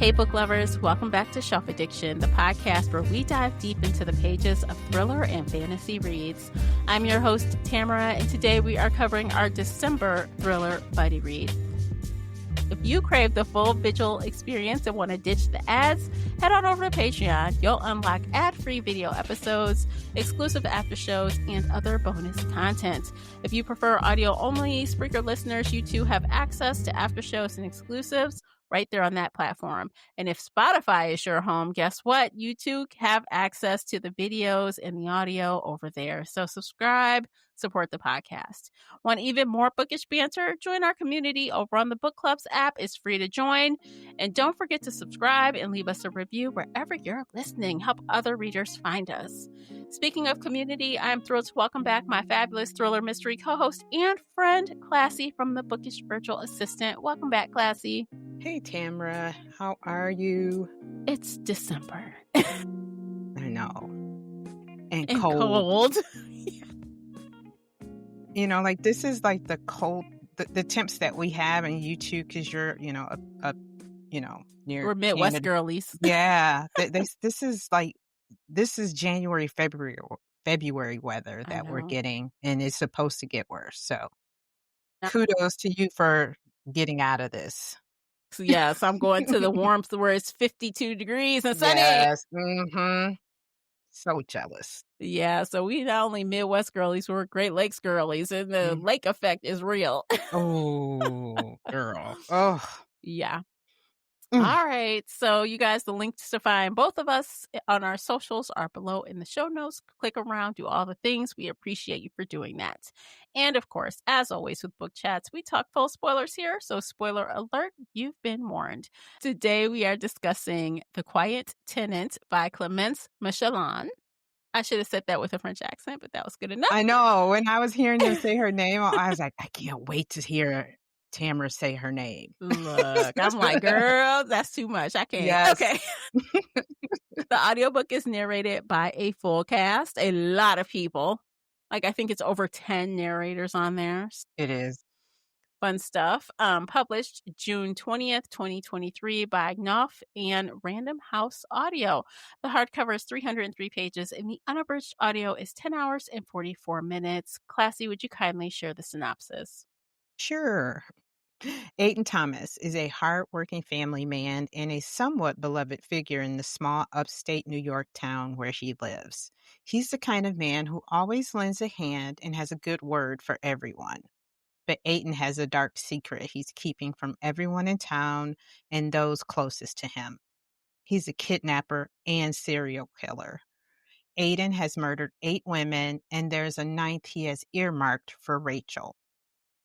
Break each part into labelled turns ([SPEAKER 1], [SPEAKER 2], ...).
[SPEAKER 1] Hey, book lovers, welcome back to Shelf Addiction, the podcast where we dive deep into the pages of thriller and fantasy reads. I'm your host, Tamara, and today we are covering our December thriller buddy read. If you crave the full visual experience and want to ditch the ads, head on over to Patreon. You'll unlock ad-free video episodes, exclusive after shows, and other bonus content. If you prefer audio only, Spreaker listeners, you too have access to after shows and exclusives right there on that platform. And if Spotify is your home, guess what? You too have access to the videos and the audio over there. So subscribe, support the podcast. Want even more bookish banter? Join our community over on the Book Clubs app. It's free to join. And don't forget to subscribe and leave us a review wherever you're listening. Help other readers find us. Speaking of community, I'm thrilled to welcome back my fabulous thriller mystery co-host and friend, Classy from the Bookish Virtual Assistant. Welcome back, Classy.
[SPEAKER 2] Hey, Tamara. How are you?
[SPEAKER 1] It's December.
[SPEAKER 2] I know. And
[SPEAKER 1] cold.
[SPEAKER 2] You know, like this is like the cold, the temps that we have, and you too, because you're, near
[SPEAKER 1] we're Midwest
[SPEAKER 2] Canada.
[SPEAKER 1] girlies.
[SPEAKER 2] Yeah, this is January, February weather that we're getting, and it's supposed to get worse. So, kudos to you for getting out of this.
[SPEAKER 1] Yes, I'm going to the warmth where it's 52 degrees and sunny.
[SPEAKER 2] Yes. Mm-hmm. So jealous.
[SPEAKER 1] Yeah, so we not only Midwest girlies, we're Great Lakes girlies, and the lake effect is real.
[SPEAKER 2] Oh, girl. Oh.
[SPEAKER 1] Yeah. All right. So you guys, the links to find both of us on our socials are below in the show notes. Click around, do all the things. We appreciate you for doing that. And of course, as always with Book Chats, we talk full spoilers here. So spoiler alert, you've been warned. Today we are discussing The Quiet Tenant by Clemence Micheline. I should have said that with a French accent, but that was good enough.
[SPEAKER 2] I know. When I was hearing you say her name, I was like, I can't wait to hear Tamara say her name.
[SPEAKER 1] Look, I'm like, girl, that's too much. I can't.
[SPEAKER 2] Yes.
[SPEAKER 1] Okay. The audiobook is narrated by a full cast, a lot of people. Like, I think it's over 10 narrators on there.
[SPEAKER 2] It is.
[SPEAKER 1] Fun stuff. Published June 20th, 2023 by Knopf and Random House Audio. The hardcover is 303 pages and the unabridged audio is 10 hours and 44 minutes. Classy, would you kindly share the synopsis?
[SPEAKER 2] Sure. Aidan Thomas is a hard-working family man and a somewhat beloved figure in the small upstate New York town where he lives. He's the kind of man who always lends a hand and has a good word for everyone. But Aidan has a dark secret he's keeping from everyone in town and those closest to him. He's a kidnapper and serial killer. Aidan has murdered 8 women, and there's a 9th he has earmarked for Rachel.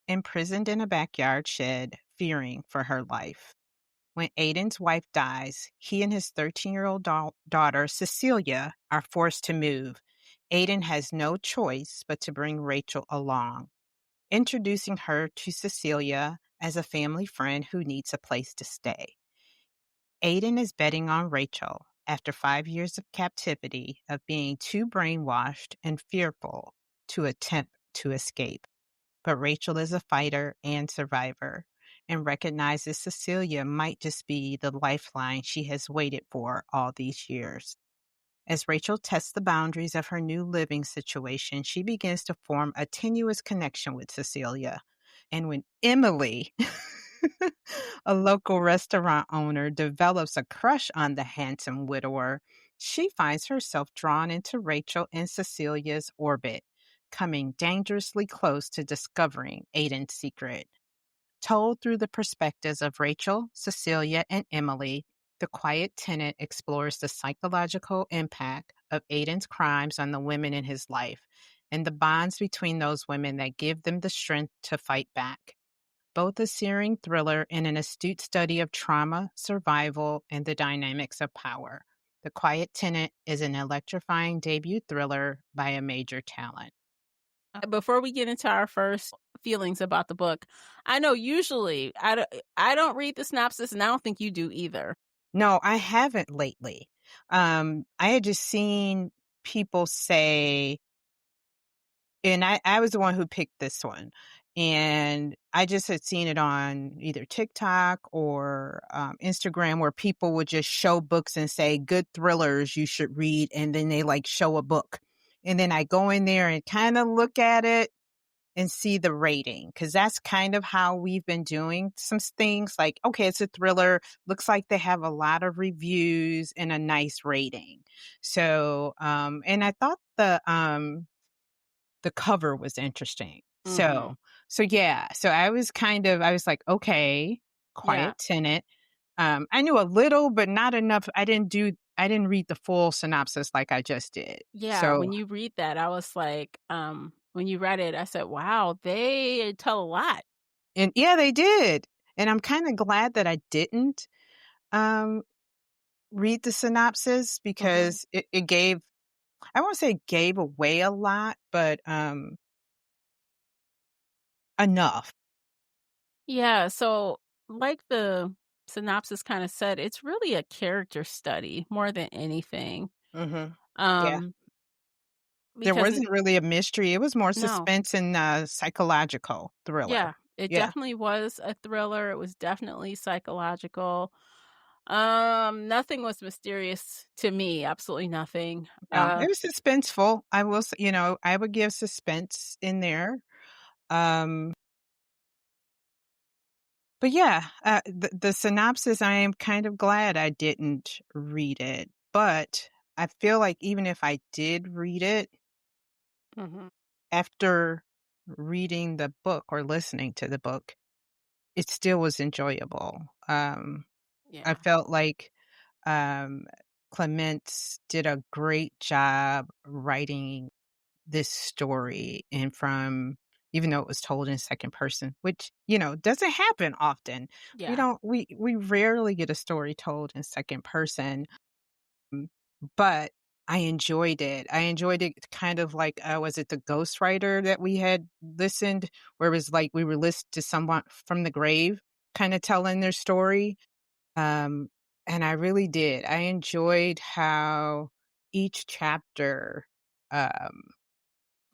[SPEAKER 2] Imprisoned in a backyard shed, fearing for her life. When Aidan's wife dies, he and his 13-year-old daughter, Cecilia, are forced to move. Aidan has no choice but to bring Rachel along, introducing her to Cecilia as a family friend who needs a place to stay. Aidan is betting on Rachel after 5 years of captivity, of being too brainwashed and fearful to attempt to escape. But Rachel is a fighter and survivor and recognizes Cecilia might just be the lifeline she has waited for all these years. As Rachel tests the boundaries of her new living situation, she begins to form a tenuous connection with Cecilia. And when Emily, a local restaurant owner, develops a crush on the handsome widower, she finds herself drawn into Rachel and Cecilia's orbit, coming dangerously close to discovering Aidan's secret. Told through the perspectives of Rachel, Cecilia, and Emily, The Quiet Tenant explores the psychological impact of Aidan's crimes on the women in his life and the bonds between those women that give them the strength to fight back. Both a searing thriller and an astute study of trauma, survival, and the dynamics of power. The Quiet Tenant is an electrifying debut thriller by a major talent.
[SPEAKER 1] Before we get into our first feelings about the book, I know usually I don't read the synopsis, and I don't think you do either.
[SPEAKER 2] No, I haven't lately. I had just seen people say, and I was the one who picked this one, and I just had seen it on either TikTok or, Instagram where people would just show books and say, "Good thrillers you should read," and then they, like, show a book. And then I go in there and kinda look at it and see the rating, because that's kind of how we've been doing some things, like, okay, it's a thriller, looks like they have a lot of reviews and a nice rating. So, and I thought the cover was interesting.
[SPEAKER 1] Mhm.
[SPEAKER 2] So yeah, so I was like, "Okay,
[SPEAKER 1] Yeah.
[SPEAKER 2] Quiet Tenant." I knew a little, but not enough. I didn't read the full synopsis like I just did.
[SPEAKER 1] Yeah,
[SPEAKER 2] So
[SPEAKER 1] when you read that, I was like, when you read it, I said, "Wow, they tell a lot."
[SPEAKER 2] and yeah, they did, and I'm kinda glad that I didn't, um, read the synopsis
[SPEAKER 1] Mhm.
[SPEAKER 2] because it gave I won't say it gave away a lot, but, enough.
[SPEAKER 1] Yeah, so like the synopsis kinda said, it's really a character study more than anything.
[SPEAKER 2] Mhm. Yeah.
[SPEAKER 1] Um,
[SPEAKER 2] There
[SPEAKER 1] because
[SPEAKER 2] wasn't really a mystery, it was more
[SPEAKER 1] no.
[SPEAKER 2] suspense and, psychological thriller.
[SPEAKER 1] Yeah, it
[SPEAKER 2] Yeah,
[SPEAKER 1] definitely was a thriller, it was definitely psychological. Nothing was mysterious to me, absolutely nothing.
[SPEAKER 2] no, it was suspenseful, I will say, I would give suspense in there, um, but yeah, the synopsis, I am kind of glad I didn't read it, but I feel like even if I did read it,
[SPEAKER 1] Mhm.
[SPEAKER 2] after reading the book or listening to the book, it still was enjoyable. I
[SPEAKER 1] Yeah,
[SPEAKER 2] felt like Um, Clemence did a great job writing this story, and from even though it was told in second person, which, doesn't happen often.
[SPEAKER 1] yeah.
[SPEAKER 2] We rarely get a story told in second person, mm, but I enjoyed it. I enjoyed it kind of like, was it the ghostwriter that we had listened, where it was like we were listening to someone from the grave kinda telling their story? Um, and I really did. I enjoyed how each chapter, um,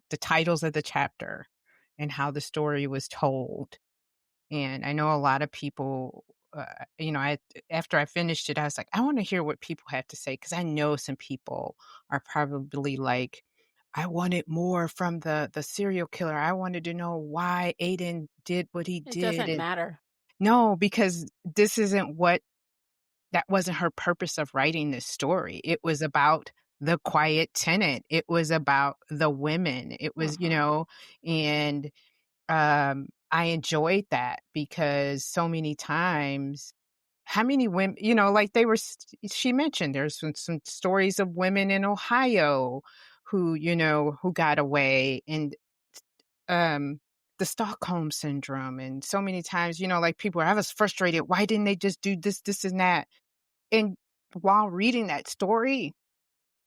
[SPEAKER 2] the titles of the chapter and how the story was told. And I know a lot of people, I after I finished it, I was like, I want to hear what people have to say because I know some people are probably like, I wanted more from the serial killer. I wanted to know why Aiden did what he
[SPEAKER 1] It
[SPEAKER 2] did.
[SPEAKER 1] doesn't
[SPEAKER 2] And
[SPEAKER 1] matter.
[SPEAKER 2] no, because this isn't what that wasn't her purpose of writing this story. It was about the quiet tenant. It was about the women. It was,
[SPEAKER 1] Mhm.
[SPEAKER 2] and, I enjoyed that because so many times how many women, like they were she mentioned there's some stories of women in Ohio who, who got away, and, um, the Stockholm syndrome, and so many times, like people I was frustrated, "Why didn't they just do this, this, and that?" And while reading that story,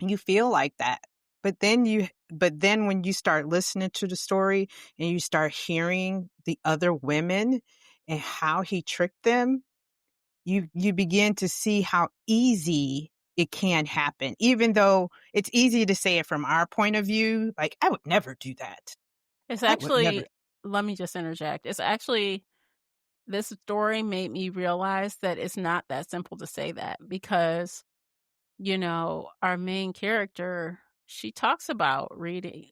[SPEAKER 2] you feel like that. But then when you start listening to the story and you start hearing the other women and how he tricked them, you begin to see how easy it can happen. Even though it's easy to say it from our point of view, like, "I would never do that.
[SPEAKER 1] It's
[SPEAKER 2] I would never."
[SPEAKER 1] actually let me just interject. It's actually this story made me realize that it's not that simple to say that because, our main character, she talks about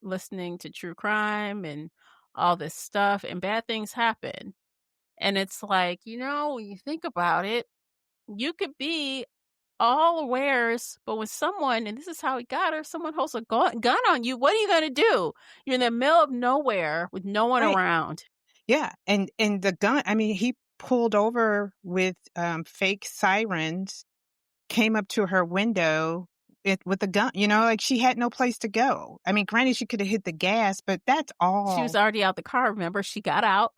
[SPEAKER 1] listening to true crime and all this stuff, and bad things happen. And it's like, when you think about it, you could be all awares, but when someone, and this is how he got her, someone holds a gun on you, what are you going to do? You're in the middle of nowhere with no one
[SPEAKER 2] Right.
[SPEAKER 1] around.
[SPEAKER 2] Yeah, and the gun, I mean, he pulled over with, fake sirens, came up to her window with a gun, like, she had no place to go. I mean, granted, she coulda hit the gas, but that's
[SPEAKER 1] She was
[SPEAKER 2] all.
[SPEAKER 1] already out the car, remember? She got out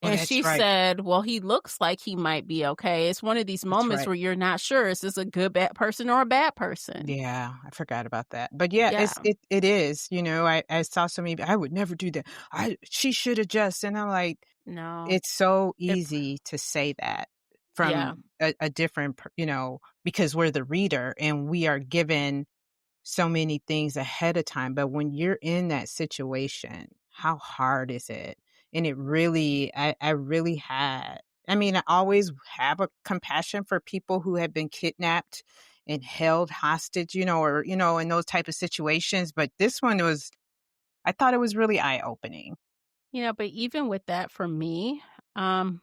[SPEAKER 2] Oh,
[SPEAKER 1] and
[SPEAKER 2] that's
[SPEAKER 1] she
[SPEAKER 2] right.
[SPEAKER 1] said, "Well, he looks like he might be okay." It's one of these
[SPEAKER 2] That's
[SPEAKER 1] moments
[SPEAKER 2] right.
[SPEAKER 1] where you're not sure, is this a good bad person or a bad person?
[SPEAKER 2] Yeah, I forgot about that. But yeah,
[SPEAKER 1] Yeah.
[SPEAKER 2] it is, I saw so many, "I would never do that. I She shoulda just," and I'm like,
[SPEAKER 1] No.
[SPEAKER 2] it's so
[SPEAKER 1] If
[SPEAKER 2] easy to say that
[SPEAKER 1] yeah.
[SPEAKER 2] from a different because we're the reader and we are given so many things ahead of time, but when you're in that situation, how hard is it? and it really I really had I mean, I always have a compassion for people who have been kidnapped and held hostage, or, in those type of situations, but this one was I thought it was really eye-opening.
[SPEAKER 1] But even with that for me, um,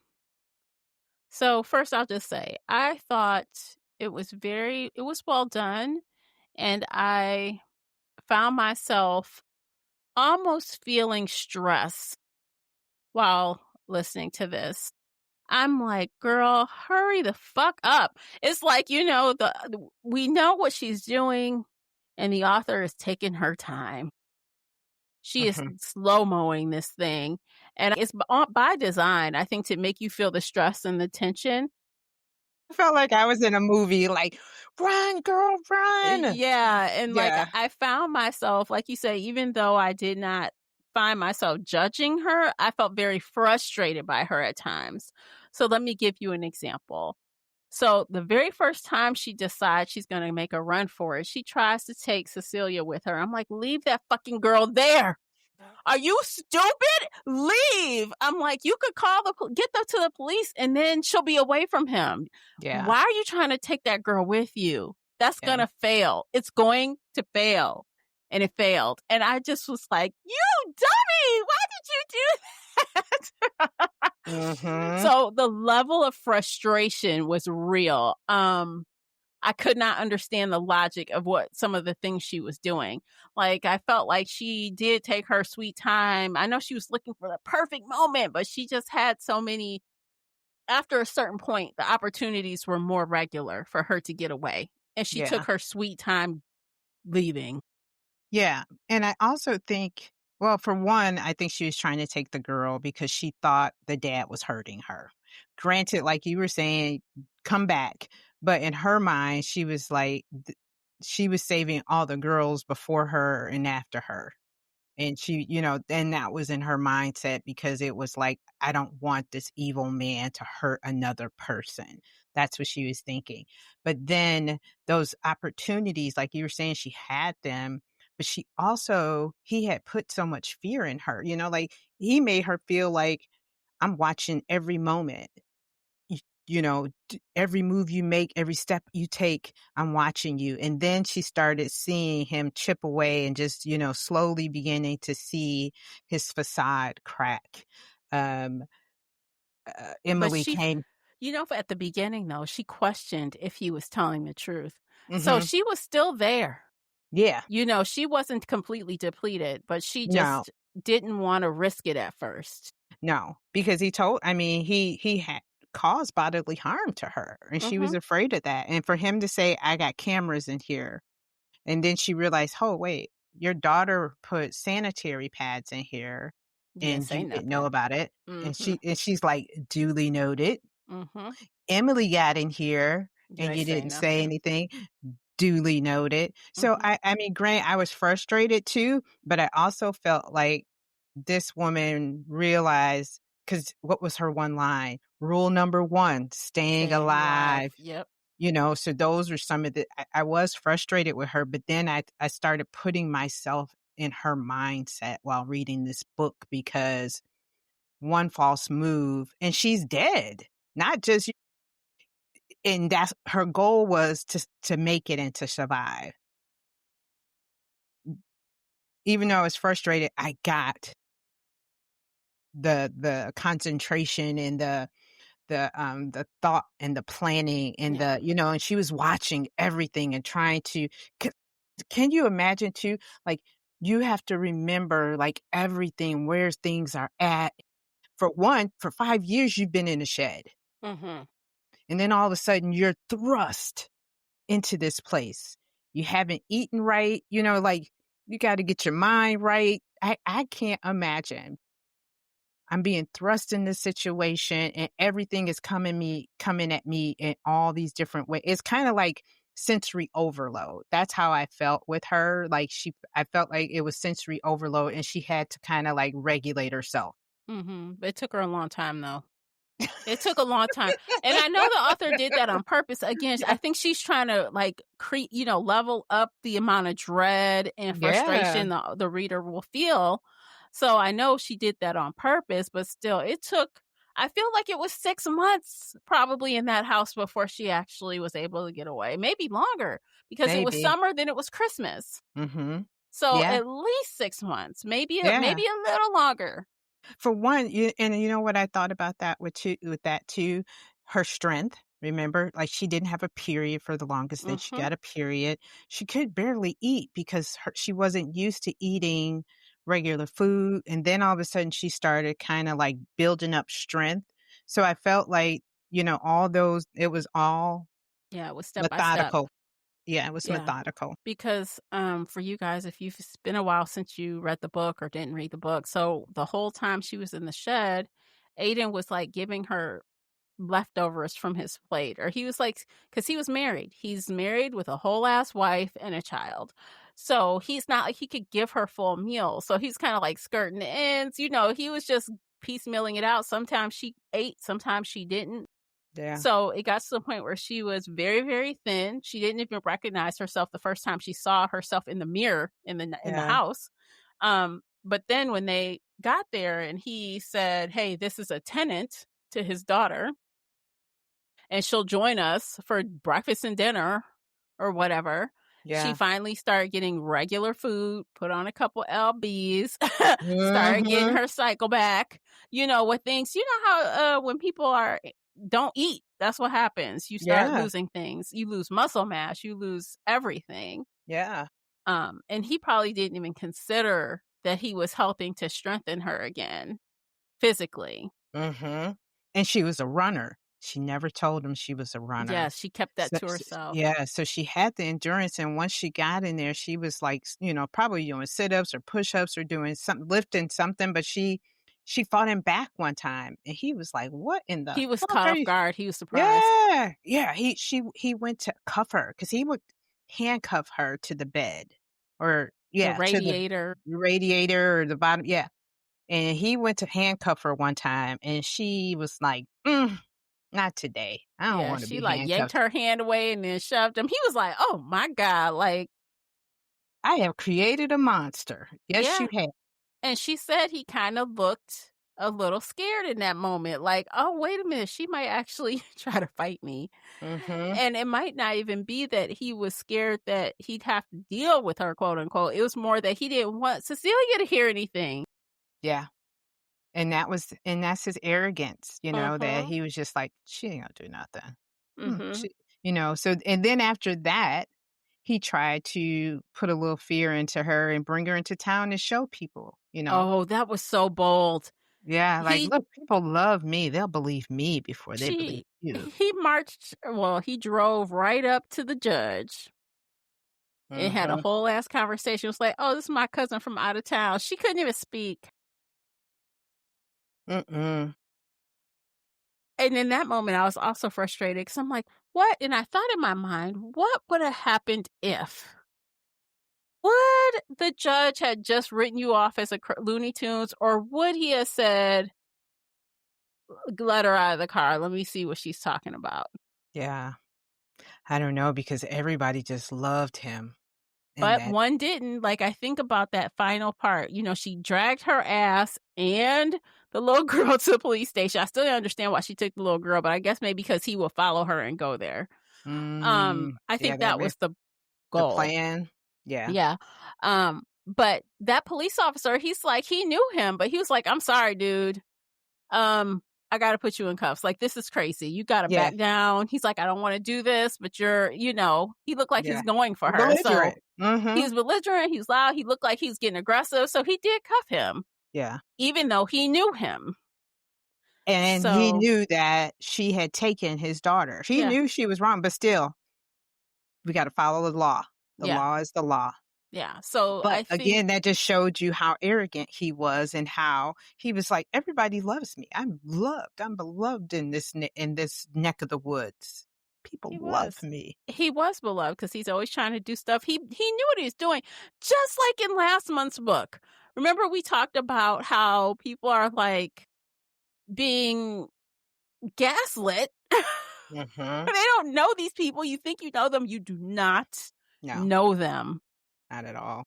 [SPEAKER 1] so first I'll just say, I thought it was well done, and I found myself almost feeling stress while listening to this. I'm like, "Girl, hurry the fuck up." It's like, we know what she's doing, and the author is taking her time. She is
[SPEAKER 2] Mhm.
[SPEAKER 1] slow-mowing this thing, and it's by design, I think, to make you feel the stress and the tension.
[SPEAKER 2] I felt like I was in a movie, like, "Run, girl, run!"
[SPEAKER 1] Yeah, and, like,
[SPEAKER 2] Yeah,
[SPEAKER 1] I found myself, like you say, even though I did not find myself judging her, I felt very frustrated by her at times. So let me give you an example. So the very first time she decides she's gonna make a run for it, she tries to take Cecilia with her. I'm like, "Leave that fucking girl there. Are you stupid? Leave." I'm like, "You could get them to the police and then she'll be away from him.
[SPEAKER 2] yeah,
[SPEAKER 1] Why are you trying to take that girl with you? That's
[SPEAKER 2] yeah.
[SPEAKER 1] gonna fail. It's going to fail." And it failed. And I just was like, "You dummy! Why did you do that?"
[SPEAKER 2] Mhm.
[SPEAKER 1] So the level of frustration was real. I could not understand the logic of what some of the things she was doing. Like, I felt like she did take her sweet time. I know she was looking for the perfect moment, but she just had so many. After a certain point, the opportunities were more regular for her to get away. And she
[SPEAKER 2] Yeah.
[SPEAKER 1] took her sweet time leaving.
[SPEAKER 2] Yeah, and I also think well, for one, I think she was trying to take the girl because she thought the dad was hurting her. Granted, like you were saying, come back, but in her mind, she was like she was saving all the girls before her and after her. And she, and that was in her mindset because it was like, I don't want this evil man to hurt another person. That's what she was thinking. But then those opportunities, like you were saying, she had them, but he had put so much fear in her, like he made her feel like I'm watching every moment. Y every move you make, every step you take, I'm watching you, and then she started seeing him chip away and just, slowly beginning to see his facade crack. Um,
[SPEAKER 1] But
[SPEAKER 2] Emily came
[SPEAKER 1] at the beginning, though, she questioned if he was telling the truth. So
[SPEAKER 2] Mhm.
[SPEAKER 1] she was still there.
[SPEAKER 2] Yeah.
[SPEAKER 1] She wasn't completely depleted, but she
[SPEAKER 2] No,
[SPEAKER 1] just didn't wanna risk it at first.
[SPEAKER 2] no, because he had caused bodily harm to her, and she was
[SPEAKER 1] Mhm.
[SPEAKER 2] afraid of that, and for him to say, "I got cameras in here." And then she realized, "Oh, wait, your daughter put sanitary pads in here,
[SPEAKER 1] You didn't
[SPEAKER 2] and
[SPEAKER 1] say
[SPEAKER 2] you didn't know
[SPEAKER 1] nothing.
[SPEAKER 2] about it." And
[SPEAKER 1] Mhm.
[SPEAKER 2] she's like, "Duly noted.
[SPEAKER 1] Mhm.
[SPEAKER 2] Emily got in here,
[SPEAKER 1] You
[SPEAKER 2] and
[SPEAKER 1] ain't
[SPEAKER 2] you
[SPEAKER 1] say
[SPEAKER 2] didn't say
[SPEAKER 1] nothing.
[SPEAKER 2] anything. Duly noted." So,
[SPEAKER 1] Mhm.
[SPEAKER 2] I mean, granted, I was frustrated too, but I also felt like this woman realized because what was her one line? Rule number 1, staying
[SPEAKER 1] Staying alive.
[SPEAKER 2] alive.
[SPEAKER 1] Yep.
[SPEAKER 2] So those are some of the I was frustrated with her, but then I started putting myself in her mindset while reading this book because one false move and she's dead. Not just and that's her goal was to make it and to survive. Even though I was frustrated, I got the concentration and the thought and the planning and
[SPEAKER 1] Yeah.
[SPEAKER 2] and she was watching everything and trying to can you imagine too, like, you have to remember, like, everything, where things are at. For one, for 5 years, you've been in a shed,
[SPEAKER 1] Mhm.
[SPEAKER 2] and then all of a sudden, you're thrust into this place. You haven't eaten right, like, you gotta get your mind right. I can't imagine. I'm being thrust in this situation, and everything is coming at me in all these different ways. It's kinda like sensory overload. That's how I felt with her, like, I felt like it was sensory overload, and she had to kinda, like, regulate herself.
[SPEAKER 1] Mhm. It took her a long time, though. It took a long time, and I know the author did that on purpose. Again, I
[SPEAKER 2] Yeah.
[SPEAKER 1] think she's trying to, like, level up the amount of dread and
[SPEAKER 2] Yeah.
[SPEAKER 1] frustration the reader will feel, So I know she did that on purpose, but still, I feel like it was 6 months probably in that house before she actually was able to get away, maybe longer because it was
[SPEAKER 2] Maybe.
[SPEAKER 1] summer, then it was Christmas.
[SPEAKER 2] Mhm.
[SPEAKER 1] So
[SPEAKER 2] Yeah.
[SPEAKER 1] at least 6 months,
[SPEAKER 2] Yeah.
[SPEAKER 1] maybe a little longer.
[SPEAKER 2] For one, you know what I thought about that with that too? Her strength, remember? Like, she didn't have a period for the longest, then she
[SPEAKER 1] Mhm.
[SPEAKER 2] got a period. She could barely eat because she wasn't used to eating regular food, and then all of a sudden she started kinda, like, building up strength. So I felt like, all those it was all
[SPEAKER 1] Yeah, it was step by step.
[SPEAKER 2] methodical. Yeah, it was
[SPEAKER 1] Yeah.
[SPEAKER 2] methodical.
[SPEAKER 1] Because, for you guys, if you've it's been a while since you read the book or didn't read the book, so the whole time she was in the shed, Aiden was, like, giving her leftovers from his plate, or he was, like, because he was married. He's married with a whole ass wife and a child. So, he's not like he could give her full meals, so he's kinda, like, skirting the ends, he was just piecemealing it out. Sometimes she ate, sometimes she didn't.
[SPEAKER 2] Yeah,
[SPEAKER 1] So it got to the point where she was very, very thin. She didn't even recognize herself the first time she saw herself in the mirror in the
[SPEAKER 2] yeah,
[SPEAKER 1] house. But then when they got there and he said, "Hey, this is a tenant," to his daughter, and she'll join us for breakfast and dinner or whatever. She
[SPEAKER 2] yeah.
[SPEAKER 1] finally started getting regular food, put on a couple LBs, started getting
[SPEAKER 2] Mhm.
[SPEAKER 1] her cycle back, with things. You know how when people don't eat, that's what happens. You start
[SPEAKER 2] Yeah,
[SPEAKER 1] losing things. You lose muscle mass, you lose everything.
[SPEAKER 2] yeah.
[SPEAKER 1] And he probably didn't even consider that he was helping to strengthen her again physically.
[SPEAKER 2] Mhm. And she was a runner. She never told him she was a runner.
[SPEAKER 1] Yes, she kept that
[SPEAKER 2] So
[SPEAKER 1] to herself.
[SPEAKER 2] yeah, so she had the endurance, and once she got in there, she was like, probably doing sit-ups or push-ups or doing something lifting something, but she fought him back one time, and he was like, "What in the
[SPEAKER 1] He was
[SPEAKER 2] fuck
[SPEAKER 1] caught
[SPEAKER 2] are
[SPEAKER 1] off
[SPEAKER 2] you?"
[SPEAKER 1] guard. He was surprised.
[SPEAKER 2] Yeah, yeah, he went to cuff her because he would handcuff her to the bed or
[SPEAKER 1] The
[SPEAKER 2] yeah, to the
[SPEAKER 1] radiator.
[SPEAKER 2] radiator or the bottom, yeah. And he went to handcuff her one time, and she was like, not today. I don't
[SPEAKER 1] Yeah,
[SPEAKER 2] wanna
[SPEAKER 1] she,
[SPEAKER 2] be
[SPEAKER 1] like, yanked
[SPEAKER 2] handcuffed.
[SPEAKER 1] her hand away and then shoved him. He was like, "Oh my god," like,
[SPEAKER 2] I have created a monster." Yes,
[SPEAKER 1] yeah,
[SPEAKER 2] you have.
[SPEAKER 1] and she said he kinda looked a little scared in that moment, like, "Oh, wait a minute, she might actually try to fight me."
[SPEAKER 2] Mhm.
[SPEAKER 1] And it might not even be that he was scared that he'd have to deal with her, quote, unquote. It was more that he didn't want Cecilia to hear anything.
[SPEAKER 2] Yeah. And that's his arrogance, that
[SPEAKER 1] Mhm,
[SPEAKER 2] he was just like, "She ain't gonna do nothing.
[SPEAKER 1] mhm.
[SPEAKER 2] She," so and then after that, he tried to put a little fear into her and bring her into town and show people.
[SPEAKER 1] Oh, that was so bold.
[SPEAKER 2] Yeah, like,
[SPEAKER 1] He
[SPEAKER 2] "Look, people love me. They'll believe me before they believe
[SPEAKER 1] She
[SPEAKER 2] you."
[SPEAKER 1] he drove right up to the judge and had a
[SPEAKER 2] Mhm.
[SPEAKER 1] whole ass conversation. It was like, "Oh, this is my cousin from out of town." She couldn't even speak.
[SPEAKER 2] Mm-mm.
[SPEAKER 1] And in that moment, I was also frustrated because I'm like, "What?" And I thought in my mind, "What would have happened if? Would the judge had just written you off as a Looney Tunes, or would he have said, 'Let her out of the car. Let me see what she's talking about?'"
[SPEAKER 2] Yeah. I don't know because everybody just loved him, and
[SPEAKER 1] But
[SPEAKER 2] that
[SPEAKER 1] one didn't. Like, I think about that final part. She dragged her ass and the little girl to the police station. I still didn't understand why she took the little girl, but I guess maybe because he will follow her and go there. I
[SPEAKER 2] yeah,
[SPEAKER 1] think that was the
[SPEAKER 2] the
[SPEAKER 1] goal.
[SPEAKER 2] plan. Yeah,
[SPEAKER 1] Yeah. But that police officer, he's like, he knew him, but he was like, "I'm sorry, dude. Um, I gotta put you in cuffs. Like, this is crazy. You gotta
[SPEAKER 2] yeah,
[SPEAKER 1] back down." He's like, "I don't want to do this, but he looked like he's
[SPEAKER 2] yeah.
[SPEAKER 1] going for her." So
[SPEAKER 2] Belligerent.
[SPEAKER 1] he
[SPEAKER 2] Mhm.
[SPEAKER 1] was belligerent, he was loud, he looked like he was getting aggressive, so he did cuff him,
[SPEAKER 2] Yeah,
[SPEAKER 1] even though he knew him.
[SPEAKER 2] and he
[SPEAKER 1] So,
[SPEAKER 2] knew that she had taken his daughter. He
[SPEAKER 1] yeah,
[SPEAKER 2] knew she was wrong, but still, we gotta follow the law. The
[SPEAKER 1] yeah,
[SPEAKER 2] law is the law.
[SPEAKER 1] yeah. So
[SPEAKER 2] But
[SPEAKER 1] I think
[SPEAKER 2] again, that just showed you how arrogant he was and how he was like, "Everybody loves me. I'm loved. I'm beloved in this neck of the woods. People
[SPEAKER 1] he
[SPEAKER 2] love
[SPEAKER 1] was.
[SPEAKER 2] me."
[SPEAKER 1] He was beloved because he's always trying to do stuff. He knew what he was doing, just like in last month's book. Remember we talked about how people are, like, being gaslit.
[SPEAKER 2] Mhm.
[SPEAKER 1] They don't know these people. You think you know them, you do not
[SPEAKER 2] No,
[SPEAKER 1] know them.
[SPEAKER 2] not at all.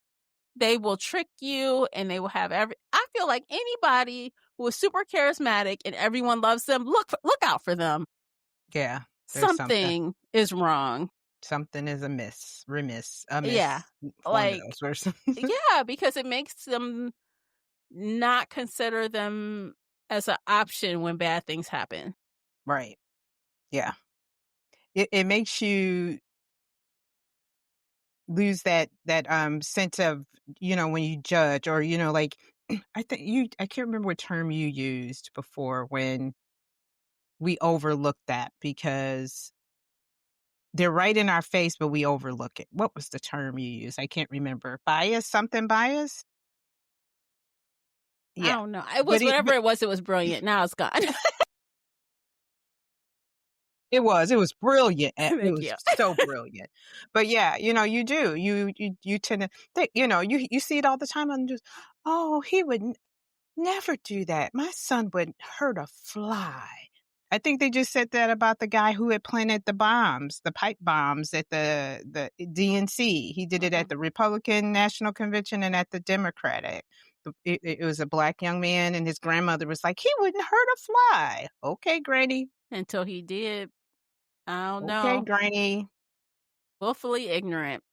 [SPEAKER 1] They will trick you and they will have I feel like anybody who is super charismatic and everyone loves them, look out for them.
[SPEAKER 2] Yeah, there's
[SPEAKER 1] Something is wrong.
[SPEAKER 2] something is
[SPEAKER 1] Yeah.
[SPEAKER 2] amiss, one of
[SPEAKER 1] Like,
[SPEAKER 2] those words.
[SPEAKER 1] yeah, because it makes them not consider them as an option when bad things happen.
[SPEAKER 2] Right, yeah. It makes you lose that sense of, when you judge or, like, I can't remember what term you used before when we overlook that because they're right in our face, but we overlook it. What was the term you used? I can't remember. Bias? Something bias?
[SPEAKER 1] I
[SPEAKER 2] Yeah.
[SPEAKER 1] don't know. It
[SPEAKER 2] But
[SPEAKER 1] was whatever it was brilliant. Now it's gone.
[SPEAKER 2] it was brilliant, it
[SPEAKER 1] Thank
[SPEAKER 2] was
[SPEAKER 1] you.
[SPEAKER 2] so brilliant. But yeah, you do, you tend to think, you see it all the time and just, "Oh, he would never do that. My son wouldn't hurt a fly." I think they just said that about the guy who had planted the pipe bombs at the DNC. He did it at
[SPEAKER 1] Mm-mm.
[SPEAKER 2] the Republican National Convention and at the Democratic. It was a black young man, and his grandmother was like, "He wouldn't hurt a fly." "Okay, Granny.
[SPEAKER 1] Until he did. I don't
[SPEAKER 2] Okay,
[SPEAKER 1] know.
[SPEAKER 2] Granny."
[SPEAKER 1] Willfully ignorant.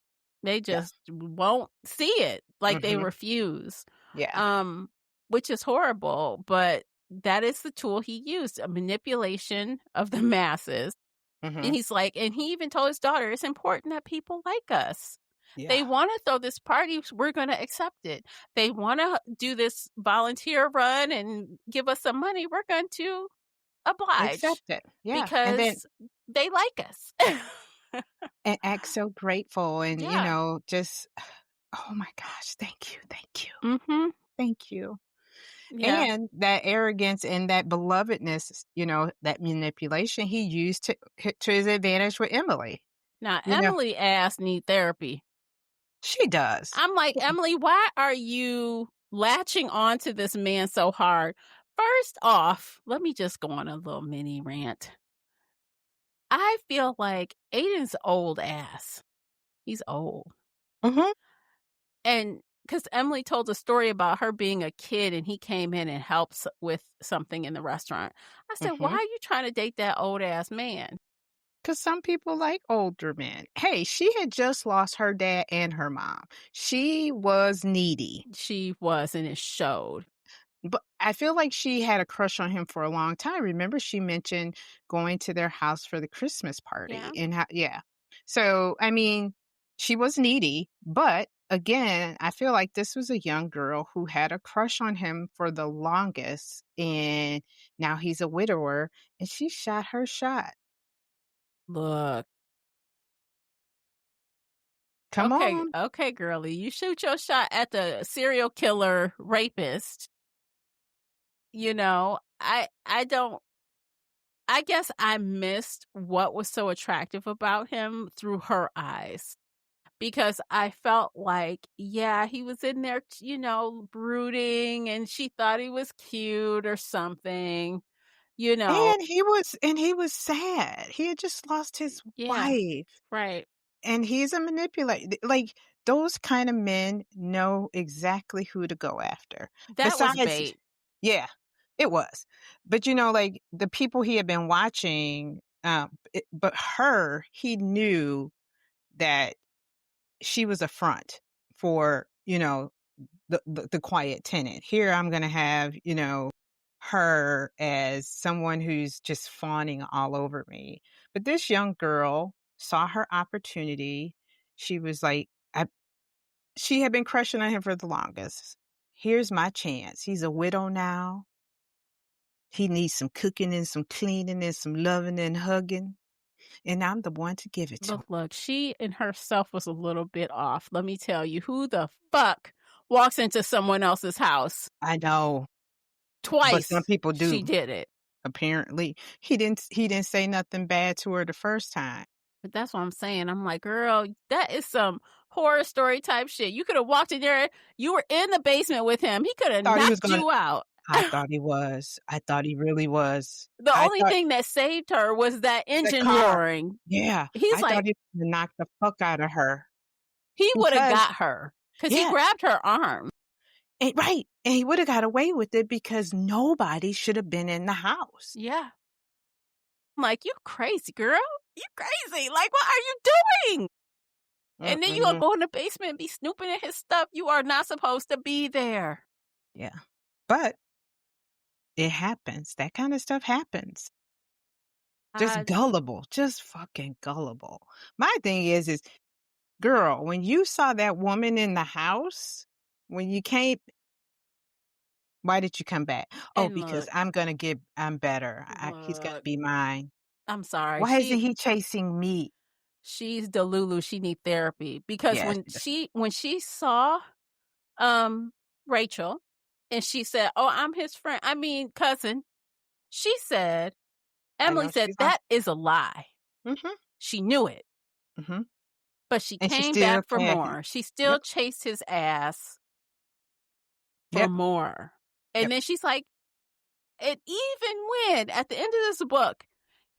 [SPEAKER 1] They
[SPEAKER 2] Yeah.
[SPEAKER 1] just won't see it. Like they
[SPEAKER 2] Mhm.
[SPEAKER 1] refuse.
[SPEAKER 2] Yeah.
[SPEAKER 1] Um, which is horrible, but that is the tool he used, a manipulation of the masses. And
[SPEAKER 2] Mhm.
[SPEAKER 1] he's like, and he even told his daughter, it's important that people like us.
[SPEAKER 2] Yeah.
[SPEAKER 1] They want to throw this party, we're going to accept it. They want to do this volunteer run and give us some money, we're going to oblige
[SPEAKER 2] Accept it. Yeah, and then
[SPEAKER 1] because they like us.
[SPEAKER 2] and act so grateful and,
[SPEAKER 1] Yeah.
[SPEAKER 2] just, "Oh my gosh, thank you,
[SPEAKER 1] Mhm.
[SPEAKER 2] thank you."
[SPEAKER 1] Yeah.
[SPEAKER 2] And that arrogance and that belovedness, that manipulation he used to his advantage with Emily.
[SPEAKER 1] Now,
[SPEAKER 2] You know,
[SPEAKER 1] Emily ass need therapy.
[SPEAKER 2] she does.
[SPEAKER 1] I'm like, Emily, why are you latching on to this man so hard? First off, let me just go on a little mini rant. I feel like Aiden's old ass. He's old.
[SPEAKER 2] Mhm,
[SPEAKER 1] And because Emily told a story about her being a kid and he came in and helps with something in the restaurant. I said, why
[SPEAKER 2] mhm.
[SPEAKER 1] are you trying to date that old ass man?
[SPEAKER 2] 'Cause some people like older men. Hey, she had just lost her dad and her mom. She was needy.
[SPEAKER 1] She was, and it showed.
[SPEAKER 2] But I feel like she had a crush on him for a long time. Remember she mentioned going to their house for the Christmas party
[SPEAKER 1] Yeah.
[SPEAKER 2] and how yeah. So, I mean, she was needy, but again, I feel like this was a young girl who had a crush on him for the longest, and now he's a widower, and she shot her shot.
[SPEAKER 1] Look.
[SPEAKER 2] Come on.
[SPEAKER 1] Okay, girly. You shoot your shot at the serial killer rapist. I don't I guess I missed what was so attractive about him through her eyes because I felt like, yeah, he was in there, brooding and she thought he was cute or something, you know.
[SPEAKER 2] And he was sad. He had just lost his
[SPEAKER 1] Yeah,
[SPEAKER 2] wife.
[SPEAKER 1] right.
[SPEAKER 2] And he's a manipulator. Like, those kind of men know exactly who to go after.
[SPEAKER 1] That was
[SPEAKER 2] Besides
[SPEAKER 1] bait.
[SPEAKER 2] yeah, it was. But, like, the people he had been watching, but he knew that she was a front for, the quiet tenant. Here I'm gonna have, her as someone who's just fawning all over me. But this young girl saw her opportunity. She was like, she had been crushing on him for the longest. Here's my chance. He's a widow now. He needs some cooking and some cleaning and some loving and hugging. And I'm the one to give it to him.
[SPEAKER 1] Look, she and herself was a little bit off. Let me tell you, who the fuck walks into someone else's house?
[SPEAKER 2] I know, but some
[SPEAKER 1] Twice
[SPEAKER 2] people
[SPEAKER 1] she
[SPEAKER 2] do.
[SPEAKER 1] did it.
[SPEAKER 2] Apparently, he didn't say nothing bad to her the first time.
[SPEAKER 1] But that's what I'm saying. I'm like, girl, that is some horror story type shit. You could have walked in there. You were in the basement with him. He could have
[SPEAKER 2] Thought he was
[SPEAKER 1] knocked
[SPEAKER 2] gonna
[SPEAKER 1] you out.
[SPEAKER 2] I thought he was. I thought he really was.
[SPEAKER 1] The
[SPEAKER 2] I
[SPEAKER 1] only
[SPEAKER 2] thought
[SPEAKER 1] thing that saved her was that
[SPEAKER 2] the
[SPEAKER 1] engine
[SPEAKER 2] car.
[SPEAKER 1] roaring.
[SPEAKER 2] Yeah,
[SPEAKER 1] He's
[SPEAKER 2] I thought
[SPEAKER 1] like,
[SPEAKER 2] he was gonna knock the fuck out of her
[SPEAKER 1] he would have
[SPEAKER 2] because
[SPEAKER 1] got her. 'Cause he
[SPEAKER 2] Yeah,
[SPEAKER 1] grabbed her arm.
[SPEAKER 2] and right, and he woulda got away with it because nobody should have been in the house.
[SPEAKER 1] Yeah. I'm like, "You crazy, girl. You crazy. Like, what are you doing?" And then you gonna
[SPEAKER 2] Mm-mm.
[SPEAKER 1] go in the basement and be snooping at his stuff. You are not supposed to be there.
[SPEAKER 2] Yeah, but it happens. That kinda stuff happens. Just
[SPEAKER 1] I
[SPEAKER 2] gullible, just fucking gullible. My thing is, girl, when you saw that woman in the house, when you came why did you come back? "Oh,
[SPEAKER 1] and
[SPEAKER 2] because
[SPEAKER 1] look,
[SPEAKER 2] I'm better. He's gonna
[SPEAKER 1] look,
[SPEAKER 2] be mine."
[SPEAKER 1] I'm sorry.
[SPEAKER 2] Why isn't he chasing me?
[SPEAKER 1] She's Delulu. She need therapy because
[SPEAKER 2] Yes.
[SPEAKER 1] when she saw um Rachel and she said, "Oh, I'm his friend. I mean, cousin." She said,
[SPEAKER 2] I
[SPEAKER 1] Emily
[SPEAKER 2] know
[SPEAKER 1] said,
[SPEAKER 2] she's on
[SPEAKER 1] "That is a lie."
[SPEAKER 2] mhm,
[SPEAKER 1] She knew it,
[SPEAKER 2] mhm,
[SPEAKER 1] but she
[SPEAKER 2] and she
[SPEAKER 1] came
[SPEAKER 2] still
[SPEAKER 1] back for
[SPEAKER 2] tagged him.
[SPEAKER 1] more. She still
[SPEAKER 2] Yep,
[SPEAKER 1] chased his ass for
[SPEAKER 2] yep,
[SPEAKER 1] more. And
[SPEAKER 2] yep.
[SPEAKER 1] then she's like, and even when at the end of this book,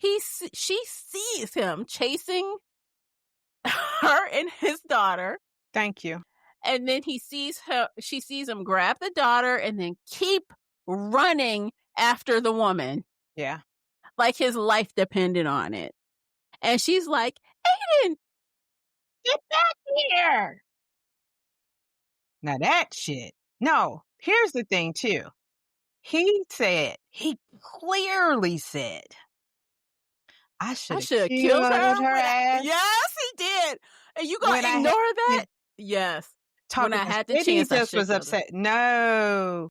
[SPEAKER 1] she sees him chasing her and his daughter,
[SPEAKER 2] Thank you.
[SPEAKER 1] and then she sees him grab the daughter and then keep running after the woman
[SPEAKER 2] Yeah.
[SPEAKER 1] like his life depended on it. And she's like, Aiden, get back here.
[SPEAKER 2] Now that shit no, here's the thing too. He clearly said, "I
[SPEAKER 1] I
[SPEAKER 2] should have
[SPEAKER 1] should have killed
[SPEAKER 2] killed
[SPEAKER 1] her
[SPEAKER 2] her
[SPEAKER 1] when
[SPEAKER 2] ass
[SPEAKER 1] yes, he did. And you
[SPEAKER 2] when
[SPEAKER 1] gonna
[SPEAKER 2] I had"
[SPEAKER 1] ignore that?
[SPEAKER 2] and
[SPEAKER 1] Yes. When
[SPEAKER 2] talking
[SPEAKER 1] I
[SPEAKER 2] about
[SPEAKER 1] had the
[SPEAKER 2] maybe he
[SPEAKER 1] chance, I
[SPEAKER 2] just
[SPEAKER 1] should have
[SPEAKER 2] was
[SPEAKER 1] killed her.
[SPEAKER 2] upset. No.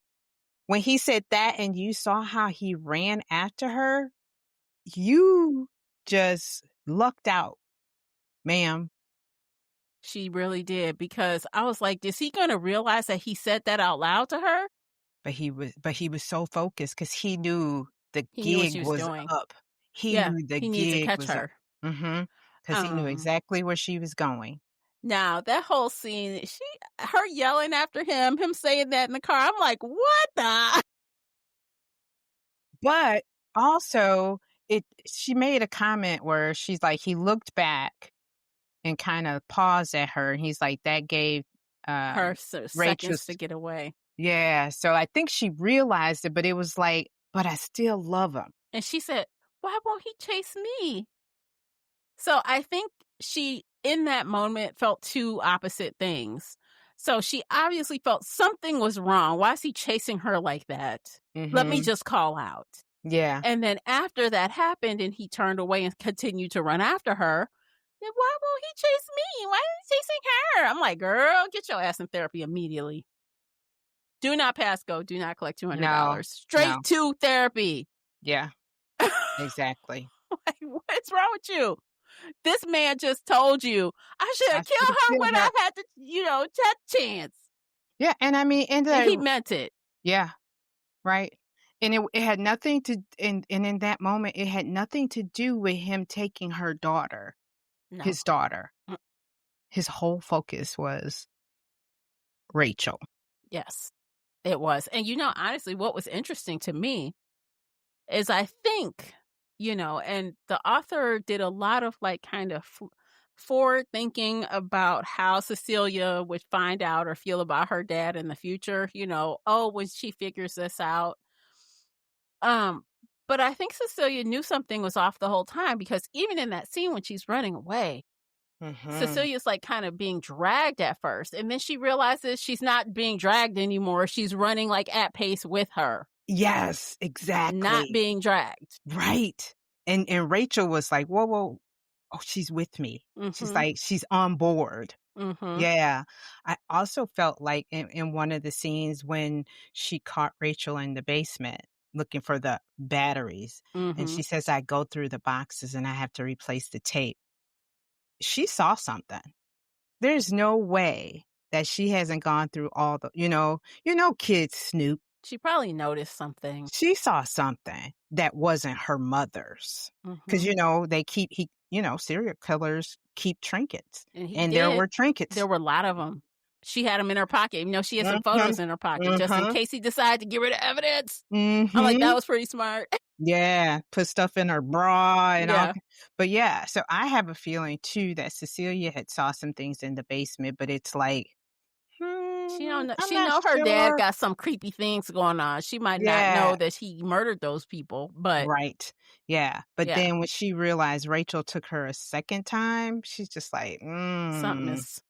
[SPEAKER 2] When he said that and you saw how he ran after her, you just lucked out, ma'am.
[SPEAKER 1] She really did because I was like, is he gonna realize that he said that out loud to her?
[SPEAKER 2] But he was so focused because he knew the
[SPEAKER 1] He knew what
[SPEAKER 2] gig
[SPEAKER 1] she was
[SPEAKER 2] was
[SPEAKER 1] doing.
[SPEAKER 2] up. He
[SPEAKER 1] Yeah,
[SPEAKER 2] knew the
[SPEAKER 1] he needs to
[SPEAKER 2] gig
[SPEAKER 1] catch
[SPEAKER 2] was up.
[SPEAKER 1] her.
[SPEAKER 2] Mhm. Because he knew
[SPEAKER 1] Um,
[SPEAKER 2] exactly where she was going.
[SPEAKER 1] Now that whole scene, her yelling after him saying that in the car, I'm like, what the
[SPEAKER 2] But also, it she made a comment where she's like, he looked back and kinda paused at her, and he's like, that gave,
[SPEAKER 1] her
[SPEAKER 2] um,
[SPEAKER 1] seconds to
[SPEAKER 2] Rachel's
[SPEAKER 1] get away.
[SPEAKER 2] yeah, so I think she realized it, but it was like, "But I still love him."
[SPEAKER 1] And she said, why won't he chase me? So I think she, in that moment, felt two opposite things. So she obviously felt something was wrong. Why is he chasing her like that? Let me
[SPEAKER 2] Mhm.
[SPEAKER 1] just call out.
[SPEAKER 2] Yeah.
[SPEAKER 1] And then after that happened and he turned away and continued to run after her, then why won't he chase me? Why is he chasing her? I'm like, girl, get your ass in therapy immediately. Do not pass go. Do not collect
[SPEAKER 2] No.
[SPEAKER 1] $200.
[SPEAKER 2] No.
[SPEAKER 1] Straight to therapy.
[SPEAKER 2] Yeah, exactly.
[SPEAKER 1] Like, what's wrong with you? This man just told you I should
[SPEAKER 2] I
[SPEAKER 1] have killed
[SPEAKER 2] shoulda
[SPEAKER 1] her
[SPEAKER 2] killed
[SPEAKER 1] when
[SPEAKER 2] her.
[SPEAKER 1] I had the, that chance.
[SPEAKER 2] Yeah, and I mean, and
[SPEAKER 1] And he
[SPEAKER 2] the
[SPEAKER 1] meant it.
[SPEAKER 2] yeah, right? And it had nothing to and in that moment, it had nothing to do with him taking her daughter,
[SPEAKER 1] No.
[SPEAKER 2] his daughter.
[SPEAKER 1] Mm,
[SPEAKER 2] His whole focus was Rachel.
[SPEAKER 1] yes, it was. And honestly, what was interesting to me is I think, and the author did a lot of like kind of forward thinking about how Cecilia would find out or feel about her dad in the future, oh, when she figures this out. Um, but I think Cecilia knew something was off the whole time because even in that scene when she's running away,
[SPEAKER 2] Mhm.
[SPEAKER 1] Cecilia's like kind of being dragged at first. And then she realizes she's not being dragged anymore. She's running like at pace with her,
[SPEAKER 2] Yes,
[SPEAKER 1] not
[SPEAKER 2] exactly.
[SPEAKER 1] being dragged.
[SPEAKER 2] Right. And Rachel was like, "Whoa, whoa. Oh, she's with me." She's
[SPEAKER 1] Mm-hmm.
[SPEAKER 2] like, she's on board.
[SPEAKER 1] Mm-hmm.
[SPEAKER 2] Yeah. I also felt like in one of the scenes when she caught Rachel in the basement looking for the batteries, and
[SPEAKER 1] Mm-hmm.
[SPEAKER 2] she says, "I go through the boxes and I have to replace the tape." She saw something. There's no way that she hasn't gone through all the kids snoop.
[SPEAKER 1] She probably noticed something.
[SPEAKER 2] She saw something that wasn't her mother's.
[SPEAKER 1] Mm-hmm.
[SPEAKER 2] 'Cause, serial killers keep trinkets,
[SPEAKER 1] And he
[SPEAKER 2] and there
[SPEAKER 1] did.
[SPEAKER 2] were trinkets.
[SPEAKER 1] There were a lot of them. She had them in her pocket. She had some
[SPEAKER 2] Mhm.
[SPEAKER 1] photos in her pocket just in
[SPEAKER 2] Mhm.
[SPEAKER 1] case he decided to get rid of evidence. I'm like, that
[SPEAKER 2] Mhm.
[SPEAKER 1] was pretty smart.
[SPEAKER 2] Yeah, put stuff in her bra and all
[SPEAKER 1] Yeah.
[SPEAKER 2] but yeah, so I have a feeling too that Cecilia had saw some things in the basement, but it's like,
[SPEAKER 1] She don't know.
[SPEAKER 2] I'm
[SPEAKER 1] She
[SPEAKER 2] not
[SPEAKER 1] know her dad
[SPEAKER 2] sure.
[SPEAKER 1] got some creepy things going on. She might not know
[SPEAKER 2] Yeah,
[SPEAKER 1] that he murdered those people, but
[SPEAKER 2] right. Yeah, but
[SPEAKER 1] yeah,
[SPEAKER 2] then when she realized Rachel took her a second time, she's just like,
[SPEAKER 1] something is.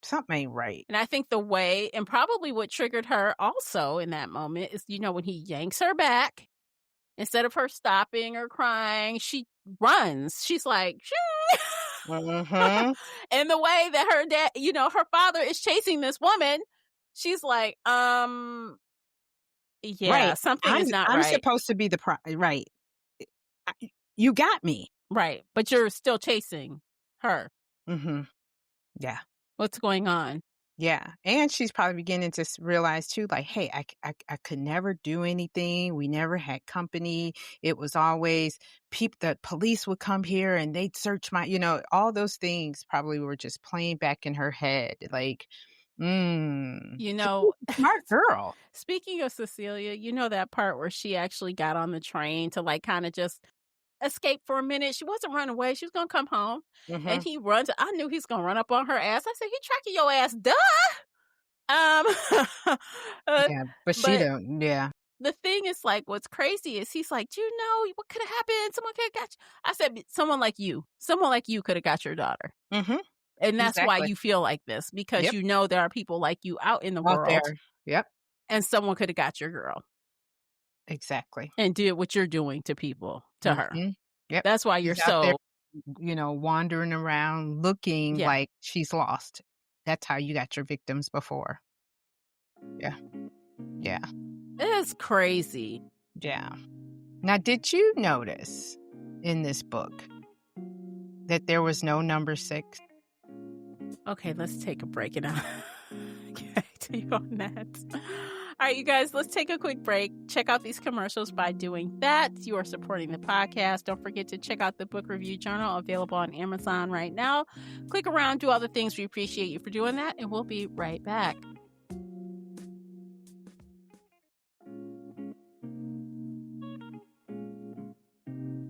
[SPEAKER 2] something ain't right."
[SPEAKER 1] And I think the way, and probably what triggered her also in that moment is, when he yanks her back, instead of her stopping or crying, she runs. She's like, "Shoo!"
[SPEAKER 2] Mhm.
[SPEAKER 1] And the way that her dad, her father is chasing this woman, she's like, yeah,
[SPEAKER 2] Right.
[SPEAKER 1] something
[SPEAKER 2] I'm
[SPEAKER 1] is not
[SPEAKER 2] I'm
[SPEAKER 1] right.
[SPEAKER 2] supposed to be the right. I You got me.
[SPEAKER 1] Right. But you're still chasing her.
[SPEAKER 2] Mhm. Yeah.
[SPEAKER 1] What's going on?
[SPEAKER 2] Yeah, and she's probably beginning to realize too, like, "Hey, I could never do anything. We never had company. It was always people. The police would come here and they'd search my, all those things probably were just playing back in her head. Like,
[SPEAKER 1] You
[SPEAKER 2] she's
[SPEAKER 1] know,
[SPEAKER 2] a smart girl.
[SPEAKER 1] speaking of Cecilia, that part where she actually got on the train to like kind of just escape for a minute. She wasn't running away. She was gonna come home. And
[SPEAKER 2] Hmm.
[SPEAKER 1] he runs. I knew he's gonna run up on her ass. I said, "He tracking your ass, duh." Um, uh,
[SPEAKER 2] Yeah, but she
[SPEAKER 1] but
[SPEAKER 2] don't. Yeah.
[SPEAKER 1] the thing is, like, what's crazy is he's like, "Do you know what could have happened? Someone could have got you." I said, someone like you could have got your daughter."
[SPEAKER 2] Hmm.
[SPEAKER 1] And that's why
[SPEAKER 2] Exactly.
[SPEAKER 1] you feel like this, because
[SPEAKER 2] Yep.
[SPEAKER 1] there are people like you out in the
[SPEAKER 2] Out
[SPEAKER 1] world,
[SPEAKER 2] there. Yep.
[SPEAKER 1] and someone could have got your girl
[SPEAKER 2] Exactly.
[SPEAKER 1] and did what you're doing to people, to her.
[SPEAKER 2] Hmm. Yep.
[SPEAKER 1] That's why you're
[SPEAKER 2] She's out there,
[SPEAKER 1] so.
[SPEAKER 2] wandering around looking
[SPEAKER 1] Yeah,
[SPEAKER 2] like she's lost. That's how you got your victims before. Yeah. Yeah.
[SPEAKER 1] it's crazy.
[SPEAKER 2] Yeah. Now, did you notice in this book that there was no number 6?
[SPEAKER 1] Okay, let's take a break and I'll get back to you on that. All right, you guys, let's take a quick break. Check out these commercials. By doing that, you are supporting the podcast. Don't forget to check out the book review journal available on Amazon right now. Click around, do all the things. We appreciate you for doing that, and we'll be right back.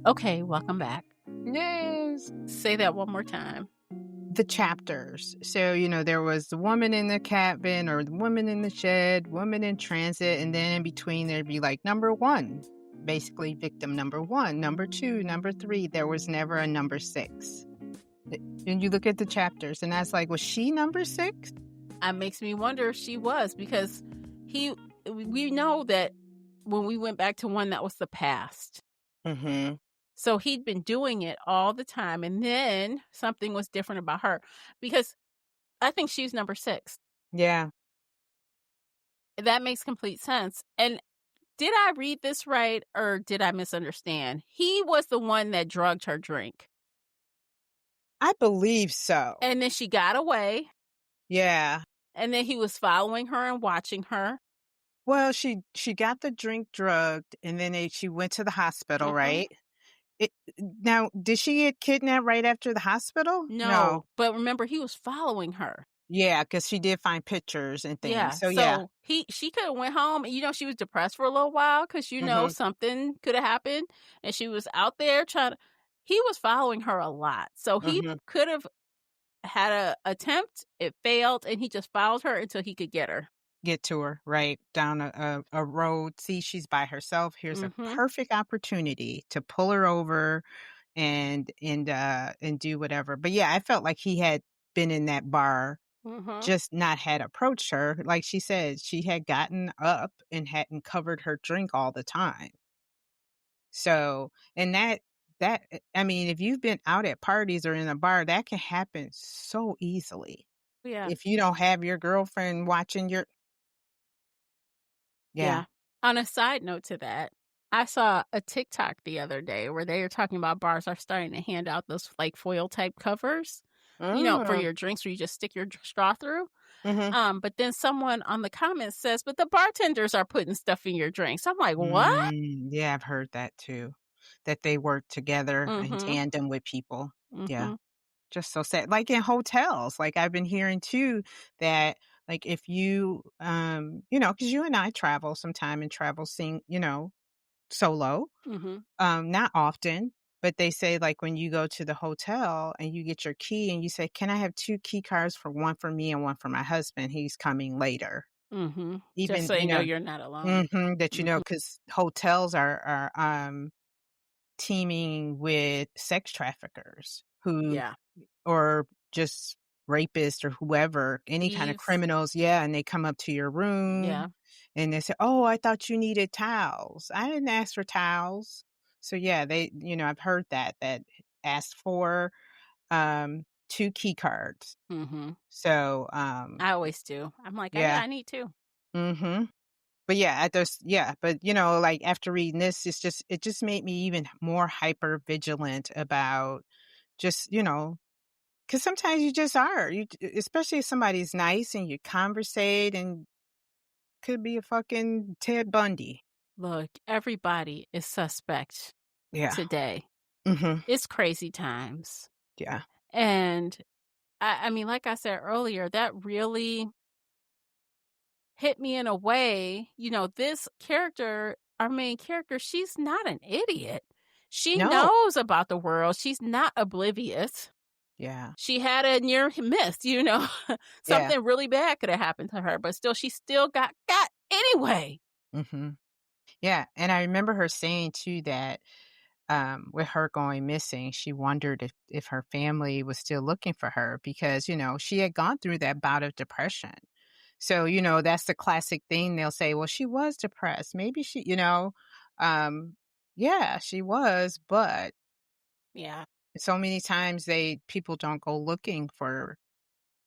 [SPEAKER 1] Okay, welcome back.
[SPEAKER 2] Yes.
[SPEAKER 1] Say that one more time.
[SPEAKER 2] The chapters. So, there was the woman in the cabin or the woman in the shed, woman in transit, and then in between there'd be like number 1, basically victim number 1, number 2, number 3. There was never a number 6. And you look at the chapters, and that's like, was she number 6?
[SPEAKER 1] It makes me wonder if she was, because we know that when we went back to one, that was the past.
[SPEAKER 2] Mm-hmm.
[SPEAKER 1] So he'd been doing it all the time, and then something was different about her, because I think she's number 6.
[SPEAKER 2] Yeah.
[SPEAKER 1] That makes complete sense. And did I read this right, or did I misunderstand? He was the one that drugged her drink,
[SPEAKER 2] I believe so.
[SPEAKER 1] and then she got away,
[SPEAKER 2] Yeah.
[SPEAKER 1] and then he was following her and watching her.
[SPEAKER 2] Well, she got the drink drugged, and then she went to the hospital,
[SPEAKER 1] Mhm.
[SPEAKER 2] right? Now, did she get kidnapped right after the hospital? No.
[SPEAKER 1] No, but remember, he was following her.
[SPEAKER 2] Yeah, because she did find pictures and things.
[SPEAKER 1] Yeah,
[SPEAKER 2] So, yeah.
[SPEAKER 1] so she could have went home, and, she was depressed for a little while because,
[SPEAKER 2] Mhm,
[SPEAKER 1] something could have happened, and she was out there trying to. He was following her a lot, so he
[SPEAKER 2] mhm.
[SPEAKER 1] could have had a attempt, it failed, and he just followed her until he could get her.
[SPEAKER 2] Get to her, right, down a road. See, she's by herself. Here's a
[SPEAKER 1] Mhm,
[SPEAKER 2] perfect opportunity to pull her over and do whatever. But, yeah, I felt like he had been in that bar,
[SPEAKER 1] mhm.
[SPEAKER 2] just not had approached her. Like she said, she had gotten up and hadn't covered her drink all the time. So, and I mean, if you've been out at parties or in a bar, that can happen so easily.
[SPEAKER 1] Yeah,
[SPEAKER 2] If you don't have your girlfriend watching your yeah.
[SPEAKER 1] yeah. On a side note to that, I saw a TikTok the other day where they were talking about bars are starting to hand out those, like, foil type covers, for
[SPEAKER 2] Mm,
[SPEAKER 1] your drinks where you just stick your straw through.
[SPEAKER 2] mhm.
[SPEAKER 1] But then someone on the comments says, "But the bartenders are putting stuff in your drinks." I'm like, "What?"
[SPEAKER 2] Yeah, I've heard that too, that they work together in
[SPEAKER 1] Mhm,
[SPEAKER 2] tandem with people. Yeah,
[SPEAKER 1] mhm,
[SPEAKER 2] just so sad. Like in hotels, like I've been hearing too that like if you, because you and I travel sometime and travel sing, solo.
[SPEAKER 1] mhm.
[SPEAKER 2] Not often, but they say, like, when you go to the hotel and you get your key and you say, "Can I have 2 key cards for one for me and one for my husband? He's coming later."
[SPEAKER 1] Mhm. Just
[SPEAKER 2] Even,
[SPEAKER 1] so you know you're not alone.
[SPEAKER 2] that
[SPEAKER 1] Mhm.
[SPEAKER 2] because hotels are teaming with sex traffickers who
[SPEAKER 1] Yeah.
[SPEAKER 2] or just rapists or whoever, any kind of
[SPEAKER 1] Thieves.
[SPEAKER 2] criminals, yeah, and they come up to your room
[SPEAKER 1] Yeah.
[SPEAKER 2] and they say, "Oh, I thought you needed towels." I didn't ask for towels. So yeah, I've heard that asked for 2 key cards.
[SPEAKER 1] Mhm.
[SPEAKER 2] So,
[SPEAKER 1] I always do. I'm like, "Yeah,
[SPEAKER 2] yeah.
[SPEAKER 1] I need to."
[SPEAKER 2] Mhm. But yeah, but like after reading this, it just made me even more hyper vigilant about just, 'cause sometimes you just are. Especially if somebody's nice and you conversate and could be a fucking Ted Bundy.
[SPEAKER 1] Look, everybody is suspect
[SPEAKER 2] Yeah.
[SPEAKER 1] today.
[SPEAKER 2] Mhm.
[SPEAKER 1] It's crazy times.
[SPEAKER 2] Yeah.
[SPEAKER 1] And I mean, like I said earlier, that really hit me in a way. This character, our main character, she's not an idiot. She
[SPEAKER 2] No.
[SPEAKER 1] knows about the world. She's not oblivious.
[SPEAKER 2] Yeah.
[SPEAKER 1] She had a near miss.
[SPEAKER 2] Yeah.
[SPEAKER 1] Something really bad could have happened to her, but still, she still got anyway.
[SPEAKER 2] Mhm. Yeah, and I remember her saying too that, with her going missing, she wondered if her family was still looking for her because, she had gone through that bout of depression. So, that's the classic thing. They'll say, "Well, she was depressed. Maybe um, yeah, she was, but
[SPEAKER 1] Yeah.
[SPEAKER 2] so many times people don't go looking for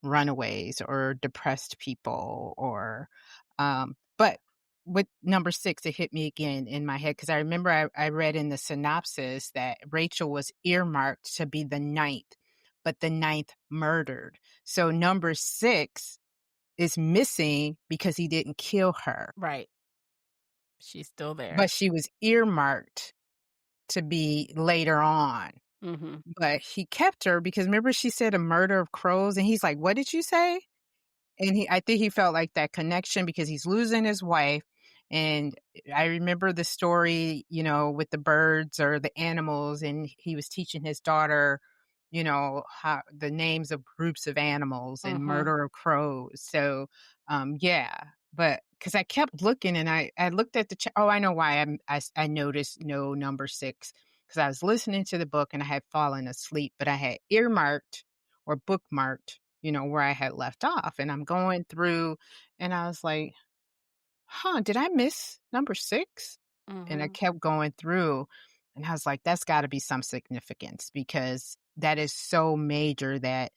[SPEAKER 2] runaways or depressed people but with number 6, it hit me again in my head because I remember I read in the synopsis that Rachel was earmarked to be the ninth, but the ninth murdered. So number 6 is missing because he didn't kill her,
[SPEAKER 1] Right. She's still there.
[SPEAKER 2] but she was earmarked to be later on.
[SPEAKER 1] Mhm.
[SPEAKER 2] But he kept her because remember she said a murder of crows, and he's like, "What did you say?" And I think he felt like that connection because he's losing his wife, and I remember the story, with the birds or the animals, and he was teaching his daughter, how the names of groups of animals and
[SPEAKER 1] Mhm.
[SPEAKER 2] murder of crows. So, yeah, but because I kept looking and I looked at the oh, I know why I noticed no number 6 because I was listening to the book and I had fallen asleep, but I had earmarked or bookmarked where I had left off. And I'm going through and I was like, huh, did I miss number 6? And I
[SPEAKER 1] Mhm.
[SPEAKER 2] kept going through and I was like, that's got to be some significance because that is so major that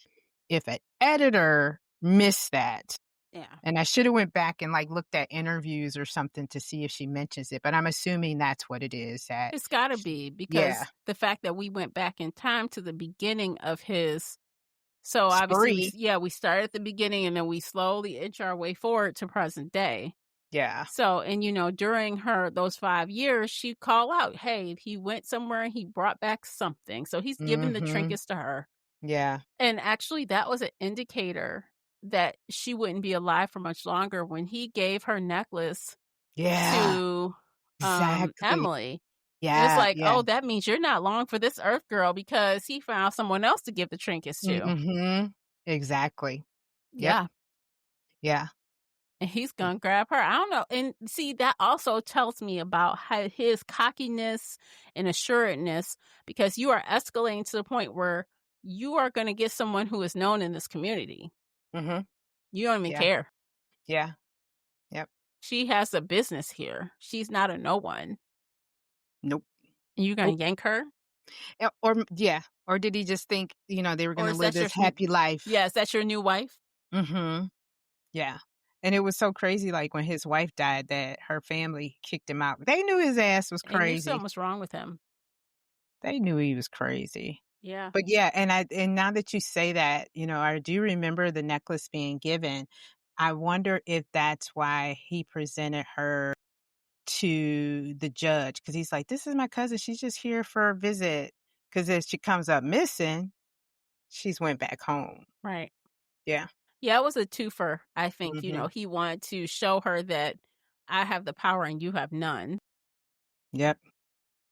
[SPEAKER 2] if an editor missed that,
[SPEAKER 1] Yeah.
[SPEAKER 2] and I should have went back and like looked at interviews or something to see if she mentions it, but I'm assuming that's what it is that
[SPEAKER 1] It's gotta be
[SPEAKER 2] yeah,
[SPEAKER 1] because the fact that we went back in time to the beginning of his. So, obviously,
[SPEAKER 2] spree.
[SPEAKER 1] we started at the beginning and then we slowly inch our way forward to present day.
[SPEAKER 2] Yeah.
[SPEAKER 1] So, and, during those 5 years, she called out, "Hey, he went somewhere and he brought back something." So he's giving the
[SPEAKER 2] Mhm.
[SPEAKER 1] trinkets to her.
[SPEAKER 2] Yeah.
[SPEAKER 1] And actually, that was an indicator that she wouldn't be alive for much longer when he gave her necklace
[SPEAKER 2] Yeah.
[SPEAKER 1] to,
[SPEAKER 2] Exactly.
[SPEAKER 1] Emily. It was
[SPEAKER 2] Yeah,
[SPEAKER 1] like,
[SPEAKER 2] yeah.
[SPEAKER 1] "Oh, that means you're not long for this earth girl," because he found someone else to give the trinkets to.
[SPEAKER 2] Mhm. Exactly. Yep.
[SPEAKER 1] Yeah,
[SPEAKER 2] Yeah.
[SPEAKER 1] and he's gonna grab her. I don't know, and see, that also tells me about how his cockiness and assuredness, because you are escalating to the point where you are gonna get someone who is known in this community.
[SPEAKER 2] Mhm.
[SPEAKER 1] You don't even
[SPEAKER 2] Yeah.
[SPEAKER 1] care.
[SPEAKER 2] Yeah. Yep.
[SPEAKER 1] She has a business here. She's not a no one.
[SPEAKER 2] Nope.
[SPEAKER 1] And you're gonna
[SPEAKER 2] Nope.
[SPEAKER 1] yank her?
[SPEAKER 2] Yeah. Or did he just think, they were
[SPEAKER 1] Or
[SPEAKER 2] gonna
[SPEAKER 1] is
[SPEAKER 2] live
[SPEAKER 1] that
[SPEAKER 2] this happy life?
[SPEAKER 1] yeah, is that your new wife?
[SPEAKER 2] Mhm. Yeah. And it was so crazy, like, when his wife died that her family kicked him out. They knew his ass was
[SPEAKER 1] They knew
[SPEAKER 2] crazy.
[SPEAKER 1] something was wrong with him.
[SPEAKER 2] They knew he was crazy.
[SPEAKER 1] Yeah,
[SPEAKER 2] But yeah, and now that you say that, I do remember the necklace being given. I wonder if that's why he presented her to the judge because he's like, "This is my cousin. She's just here for a visit." Because if she comes up missing, she's went back home.
[SPEAKER 1] right.
[SPEAKER 2] Yeah.
[SPEAKER 1] Yeah, it was a twofer, I think.
[SPEAKER 2] Mhm.
[SPEAKER 1] He wanted to show her that I have the power and you have none.
[SPEAKER 2] Yep.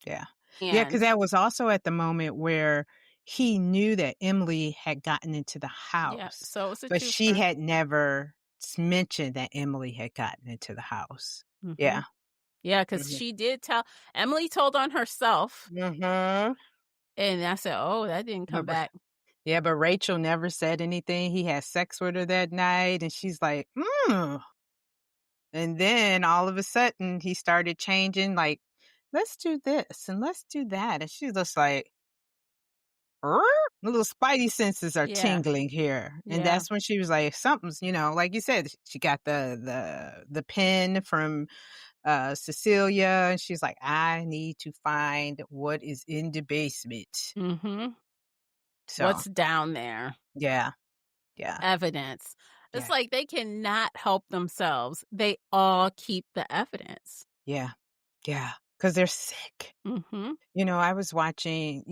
[SPEAKER 2] Yeah. Yeah, because
[SPEAKER 1] And
[SPEAKER 2] that was also at the moment where he knew that Emily had gotten into the
[SPEAKER 1] yeah,
[SPEAKER 2] house,
[SPEAKER 1] so it's a
[SPEAKER 2] but she
[SPEAKER 1] twofer.
[SPEAKER 2] had never mentioned that Emily had gotten into the house.
[SPEAKER 1] Mhm.
[SPEAKER 2] Yeah.
[SPEAKER 1] Yeah, because
[SPEAKER 2] Mhm.
[SPEAKER 1] she did tell Emily told on herself,
[SPEAKER 2] Mhm.
[SPEAKER 1] and I said, "Oh, that didn't come
[SPEAKER 2] But
[SPEAKER 1] back."
[SPEAKER 2] yeah, but Rachel never said anything. He had sex with her that night, and she's like, "Mm." And then all of a sudden, he started changing, like, "Let's do this and let's do that." And she's just like, "Er?" The little spidey senses are
[SPEAKER 1] Yeah,
[SPEAKER 2] tingling here. And
[SPEAKER 1] yeah.
[SPEAKER 2] that's when she was like, something's, like you said, she got the pen from Cecilia, and she's like, I need to find what is in the basement.
[SPEAKER 1] Mhm.
[SPEAKER 2] So
[SPEAKER 1] What's down there?
[SPEAKER 2] yeah, yeah,
[SPEAKER 1] Evidence. It's
[SPEAKER 2] yeah,
[SPEAKER 1] like they cannot help themselves. They all keep the evidence.
[SPEAKER 2] yeah, yeah. Because they're sick.
[SPEAKER 1] Mhm.
[SPEAKER 2] I was watching,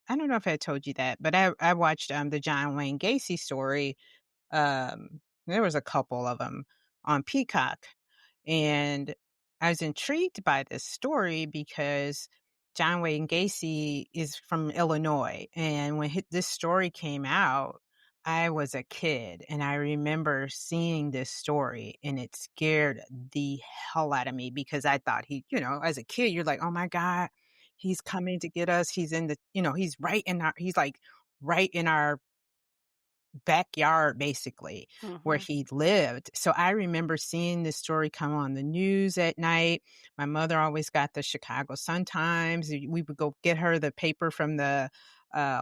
[SPEAKER 2] I don't know if I told you that, but I watched the John Wayne Gacy story. There was a couple of them on Peacock, and I was intrigued by this story because John Wayne Gacy is from Illinois, and when this story came out, I was a kid, and I remember seeing this story, and it scared the hell out of me because I thought as a kid, you're like, "Oh my god, he's coming to get us. He's in the, he's like right in our backyard basically where
[SPEAKER 1] Mhm.
[SPEAKER 2] he lived." So I remember seeing this story come on the news at night. My mother always got the Chicago Sun-Times. We would go get her the paper from the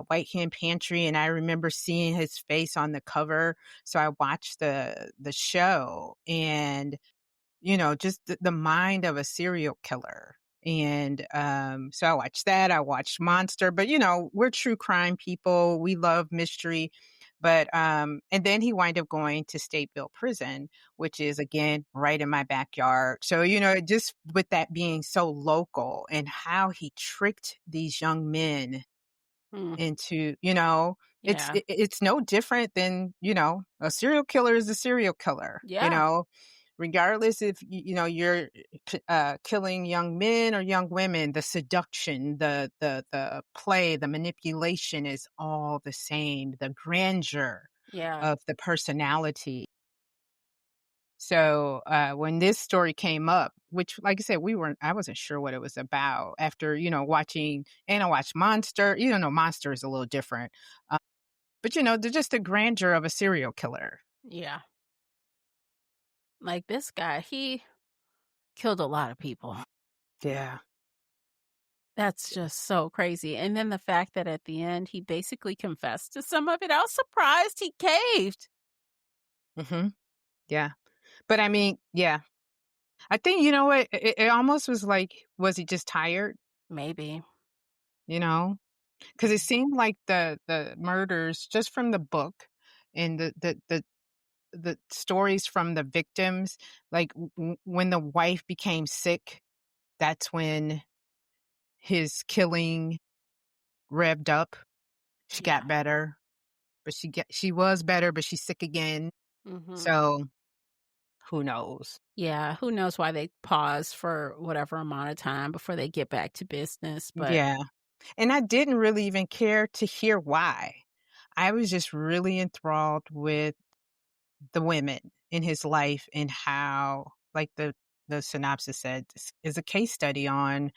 [SPEAKER 2] White Hen Pantry, and I remember seeing his face on the cover. So I watched the show, and just the mind of a serial killer. And so I watched that. I watched Monster, but we're true crime people. We love mystery. But and then he wind up going to Stateville Prison, which is again right in my backyard. So, just with that being so local and how he tricked these young men
[SPEAKER 1] Mm.
[SPEAKER 2] into,
[SPEAKER 1] Yeah.
[SPEAKER 2] it's no different than, a serial killer is a serial killer,
[SPEAKER 1] Yeah.
[SPEAKER 2] regardless if you're killing young men or young women. The seduction, the play, the manipulation is all the same. The grandeur
[SPEAKER 1] Yeah.
[SPEAKER 2] of the personality. So, when this story came up, which, like I said, I wasn't sure what it was about after, watching, and I watched Monster. Monster is a little different. But, they're just the grandeur of a serial killer.
[SPEAKER 1] Yeah. Like this guy, he killed a lot of people.
[SPEAKER 2] Yeah.
[SPEAKER 1] That's just so crazy. And then the fact that at the end he basically confessed to some of it. I was surprised he caved.
[SPEAKER 2] Hmm. Yeah. But I mean, yeah. I think, you know what? It almost was like, was he just tired?
[SPEAKER 1] Maybe.
[SPEAKER 2] You know? Because it seemed like the murders, just from the book and the stories from the victims, like when the wife became sick, that's when his killing revved up. She
[SPEAKER 1] Yeah.
[SPEAKER 2] got better, but she was better, but she's sick again.
[SPEAKER 1] Mhm.
[SPEAKER 2] So who knows?
[SPEAKER 1] Yeah, who knows why they pause for whatever amount of time before they get back to business, but
[SPEAKER 2] Yeah. And I didn't really even care to hear why. I was just really enthralled with the women in his life and how, like the synopsis said, this is a case study on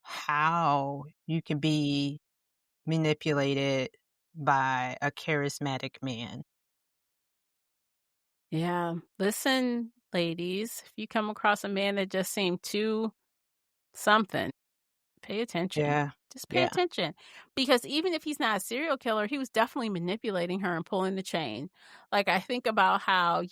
[SPEAKER 2] how you can be manipulated by a charismatic man.
[SPEAKER 1] yeah. Listen, ladies, if you come across a man that just seemed too something, pay attention.
[SPEAKER 2] Yeah.
[SPEAKER 1] Just pay
[SPEAKER 2] Yeah.
[SPEAKER 1] attention. Because even if he's not a serial killer, he was definitely manipulating her and pulling the chain. Like, I think about how,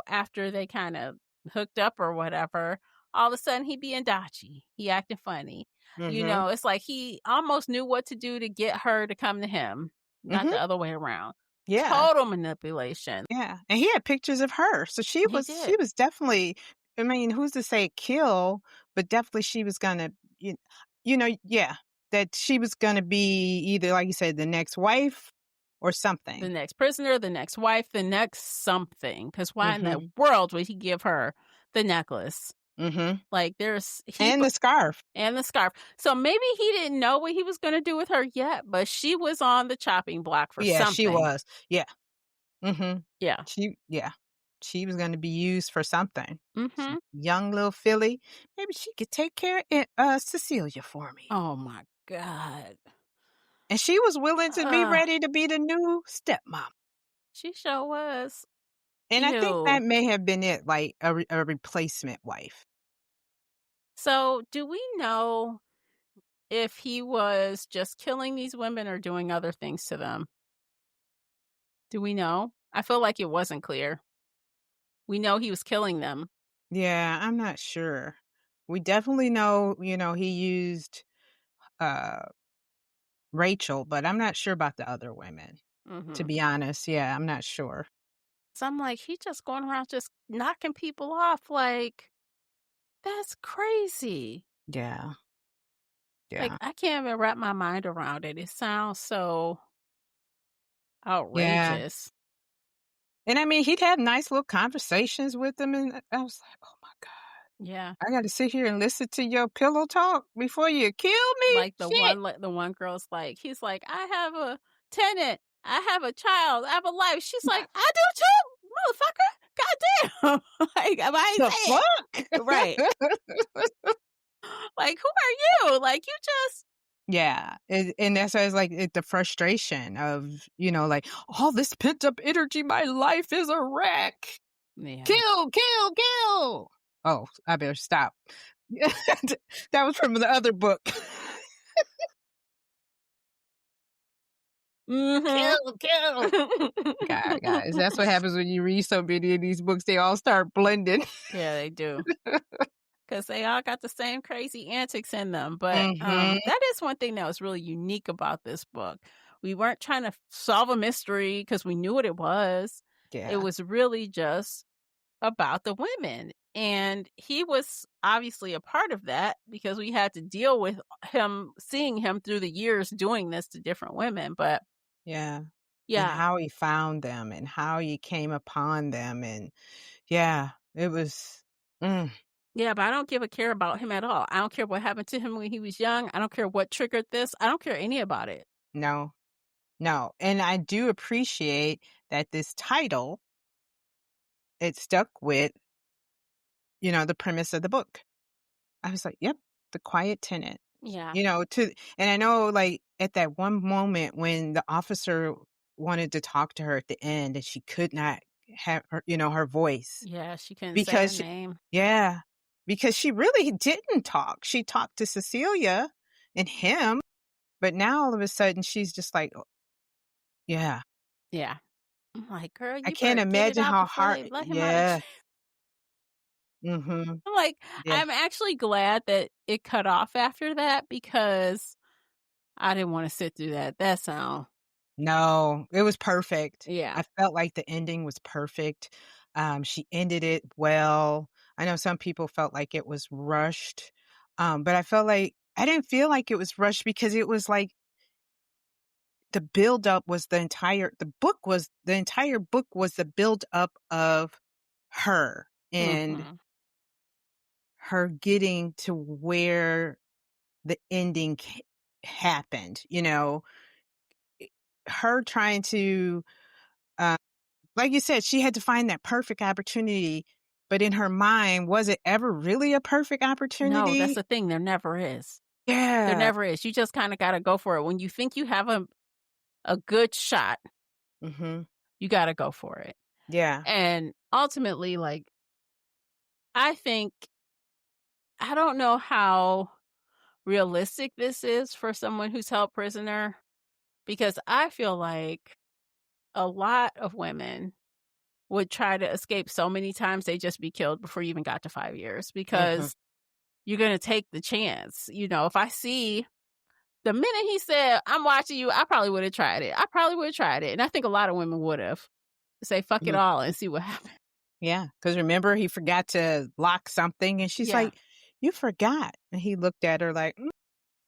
[SPEAKER 1] after they kind of hooked up or whatever, all of a sudden he being dodgy. He acting funny.
[SPEAKER 2] Mhm.
[SPEAKER 1] It's like he almost knew what to do to get her to come to him, not
[SPEAKER 2] Mhm.
[SPEAKER 1] the other way around.
[SPEAKER 2] Yeah.
[SPEAKER 1] Total manipulation.
[SPEAKER 2] Yeah. And he had pictures of her. So she
[SPEAKER 1] He
[SPEAKER 2] was
[SPEAKER 1] did.
[SPEAKER 2] she was definitely, I mean, who's to say kill, but definitely she was gonna yeah, that she was gonna be either, like you said, the next wife or
[SPEAKER 1] The
[SPEAKER 2] something.
[SPEAKER 1] next prisoner, the next wife, the next something. Because why in the
[SPEAKER 2] Mhm.
[SPEAKER 1] world would he give her the necklace?
[SPEAKER 2] Mhm.
[SPEAKER 1] Like, there's he
[SPEAKER 2] And
[SPEAKER 1] put
[SPEAKER 2] the scarf.
[SPEAKER 1] and the scarf. So maybe he didn't know what he was gonna do with her yet, but she was on the chopping block for
[SPEAKER 2] Yeah, she
[SPEAKER 1] something.
[SPEAKER 2] was. Yeah. Mhm.
[SPEAKER 1] Yeah.
[SPEAKER 2] Yeah. She was gonna be used for something. She
[SPEAKER 1] Mhm.
[SPEAKER 2] young little filly. Maybe she could take care of Cecilia for me.
[SPEAKER 1] Oh my god.
[SPEAKER 2] And she was willing to be
[SPEAKER 1] Ugh,
[SPEAKER 2] ready to be the new stepmom.
[SPEAKER 1] she sure was.
[SPEAKER 2] And I think
[SPEAKER 1] Ew.
[SPEAKER 2] that may have been it, like a replacement wife.
[SPEAKER 1] So, do we know if he was just killing these women or doing other things to them? Do we know? I feel like it wasn't clear. We know he was killing them.
[SPEAKER 2] Yeah, I'm not sure. We definitely know, he used, uh, Rachel, but I'm not sure about the other women. To
[SPEAKER 1] Mhm.
[SPEAKER 2] be honest, yeah, I'm not sure.
[SPEAKER 1] So I'm like, he just going around just knocking people off, like, that's crazy.
[SPEAKER 2] Yeah,
[SPEAKER 1] Like,
[SPEAKER 2] yeah,
[SPEAKER 1] I can't even wrap my mind around it. It sounds so
[SPEAKER 2] yeah.
[SPEAKER 1] outrageous.
[SPEAKER 2] And I mean, he'd have nice little conversations with them, and I was like, "Oh my god,
[SPEAKER 1] Yeah.
[SPEAKER 2] I gotta sit here and listen to your pillow talk before you kill me?
[SPEAKER 1] Like
[SPEAKER 2] Shit!"
[SPEAKER 1] the one girl's like, he's like, I have a tenant, I have a child, I have a life. She's like, I do too, motherfucker. Goddamn. Like, I ain't
[SPEAKER 2] The
[SPEAKER 1] say it. Right.
[SPEAKER 2] fuck?
[SPEAKER 1] Like, who are you? Like, you just
[SPEAKER 2] Yeah, and that's why it's like the frustration of, like, all this pent up energy, my life is a wreck.
[SPEAKER 1] Yeah.
[SPEAKER 2] Kill, kill, kill. Oh, I better stop. That was from the other book.
[SPEAKER 1] Mhm.
[SPEAKER 2] Kill, kill. God, guys, that's what happens when you read so many of these books. They all start blending.
[SPEAKER 1] Yeah, they do. 'Cause they all got the same crazy antics in them, but,
[SPEAKER 2] Mhm.
[SPEAKER 1] that is one thing that was really unique about this book. We weren't trying to solve a mystery because we knew what it was. It
[SPEAKER 2] Yeah,
[SPEAKER 1] was really just about the women, and he was obviously a part of that because we had to deal with him seeing him through the years doing this to different women, but
[SPEAKER 2] yeah. And
[SPEAKER 1] yeah.
[SPEAKER 2] how he found them and how he came upon them, and yeah, it was mm,
[SPEAKER 1] Yeah, but I don't give a care about him at all. I don't care what happened to him when he was young. I don't care what triggered this. I don't care any about it.
[SPEAKER 2] no, no. And I do appreciate that this title, it stuck with, the premise of the book. I was like, "Yep, The Quiet Tenant."
[SPEAKER 1] Yeah.
[SPEAKER 2] And I know, like, at that one moment when the officer wanted to talk to her at the end and she could not have her voice
[SPEAKER 1] Yeah, she couldn't say her
[SPEAKER 2] because she
[SPEAKER 1] name.
[SPEAKER 2] yeah, because she really didn't talk. She talked to Cecilia and him, but now all of a sudden she's just like, "Oh, yeah."
[SPEAKER 1] Yeah. I'm like, "Girl,
[SPEAKER 2] I
[SPEAKER 1] you
[SPEAKER 2] can't
[SPEAKER 1] better get it
[SPEAKER 2] imagine
[SPEAKER 1] out
[SPEAKER 2] how
[SPEAKER 1] before
[SPEAKER 2] hard
[SPEAKER 1] they let him out of
[SPEAKER 2] yeah,
[SPEAKER 1] jail."
[SPEAKER 2] mhm,
[SPEAKER 1] I'm like,
[SPEAKER 2] yeah.
[SPEAKER 1] I'm actually glad that it cut off after that because I didn't wanna sit through that. That sound
[SPEAKER 2] No, it was perfect.
[SPEAKER 1] yeah.
[SPEAKER 2] I felt like the ending was perfect. She ended it well. I know some people felt like it was rushed, but I didn't feel like it was rushed because it was like the buildup was the entire book was the buildup of her and
[SPEAKER 1] Mhm.
[SPEAKER 2] her getting to where the ending happened, her trying to, uh like you said, she had to find that perfect opportunity, but in her mind, was it ever really a perfect
[SPEAKER 1] No, that's
[SPEAKER 2] opportunity?
[SPEAKER 1] the thing, there never is. There
[SPEAKER 2] Yeah.
[SPEAKER 1] never is. You just kinda gotta go for it. When you think you have a good shot,
[SPEAKER 2] Mhm.
[SPEAKER 1] you gotta go for it.
[SPEAKER 2] Yeah.
[SPEAKER 1] And ultimately, like, I think I don't know how realistic this is for someone who's held prisoner because I feel like a lot of women would try to escape so many times they just be killed before you even got to 5 years
[SPEAKER 2] Mhm.
[SPEAKER 1] because you're gonna take the chance. If I see the minute he said, "I'm watching you," I probably would have tried it. I probably would have tried it, and I think a lot of women would have. Say, "Fuck it
[SPEAKER 2] Mhm.
[SPEAKER 1] all," and see what happens.
[SPEAKER 2] Yeah, because remember he forgot to lock something, and she's
[SPEAKER 1] Yeah.
[SPEAKER 2] like, "You forgot." And he looked at her like,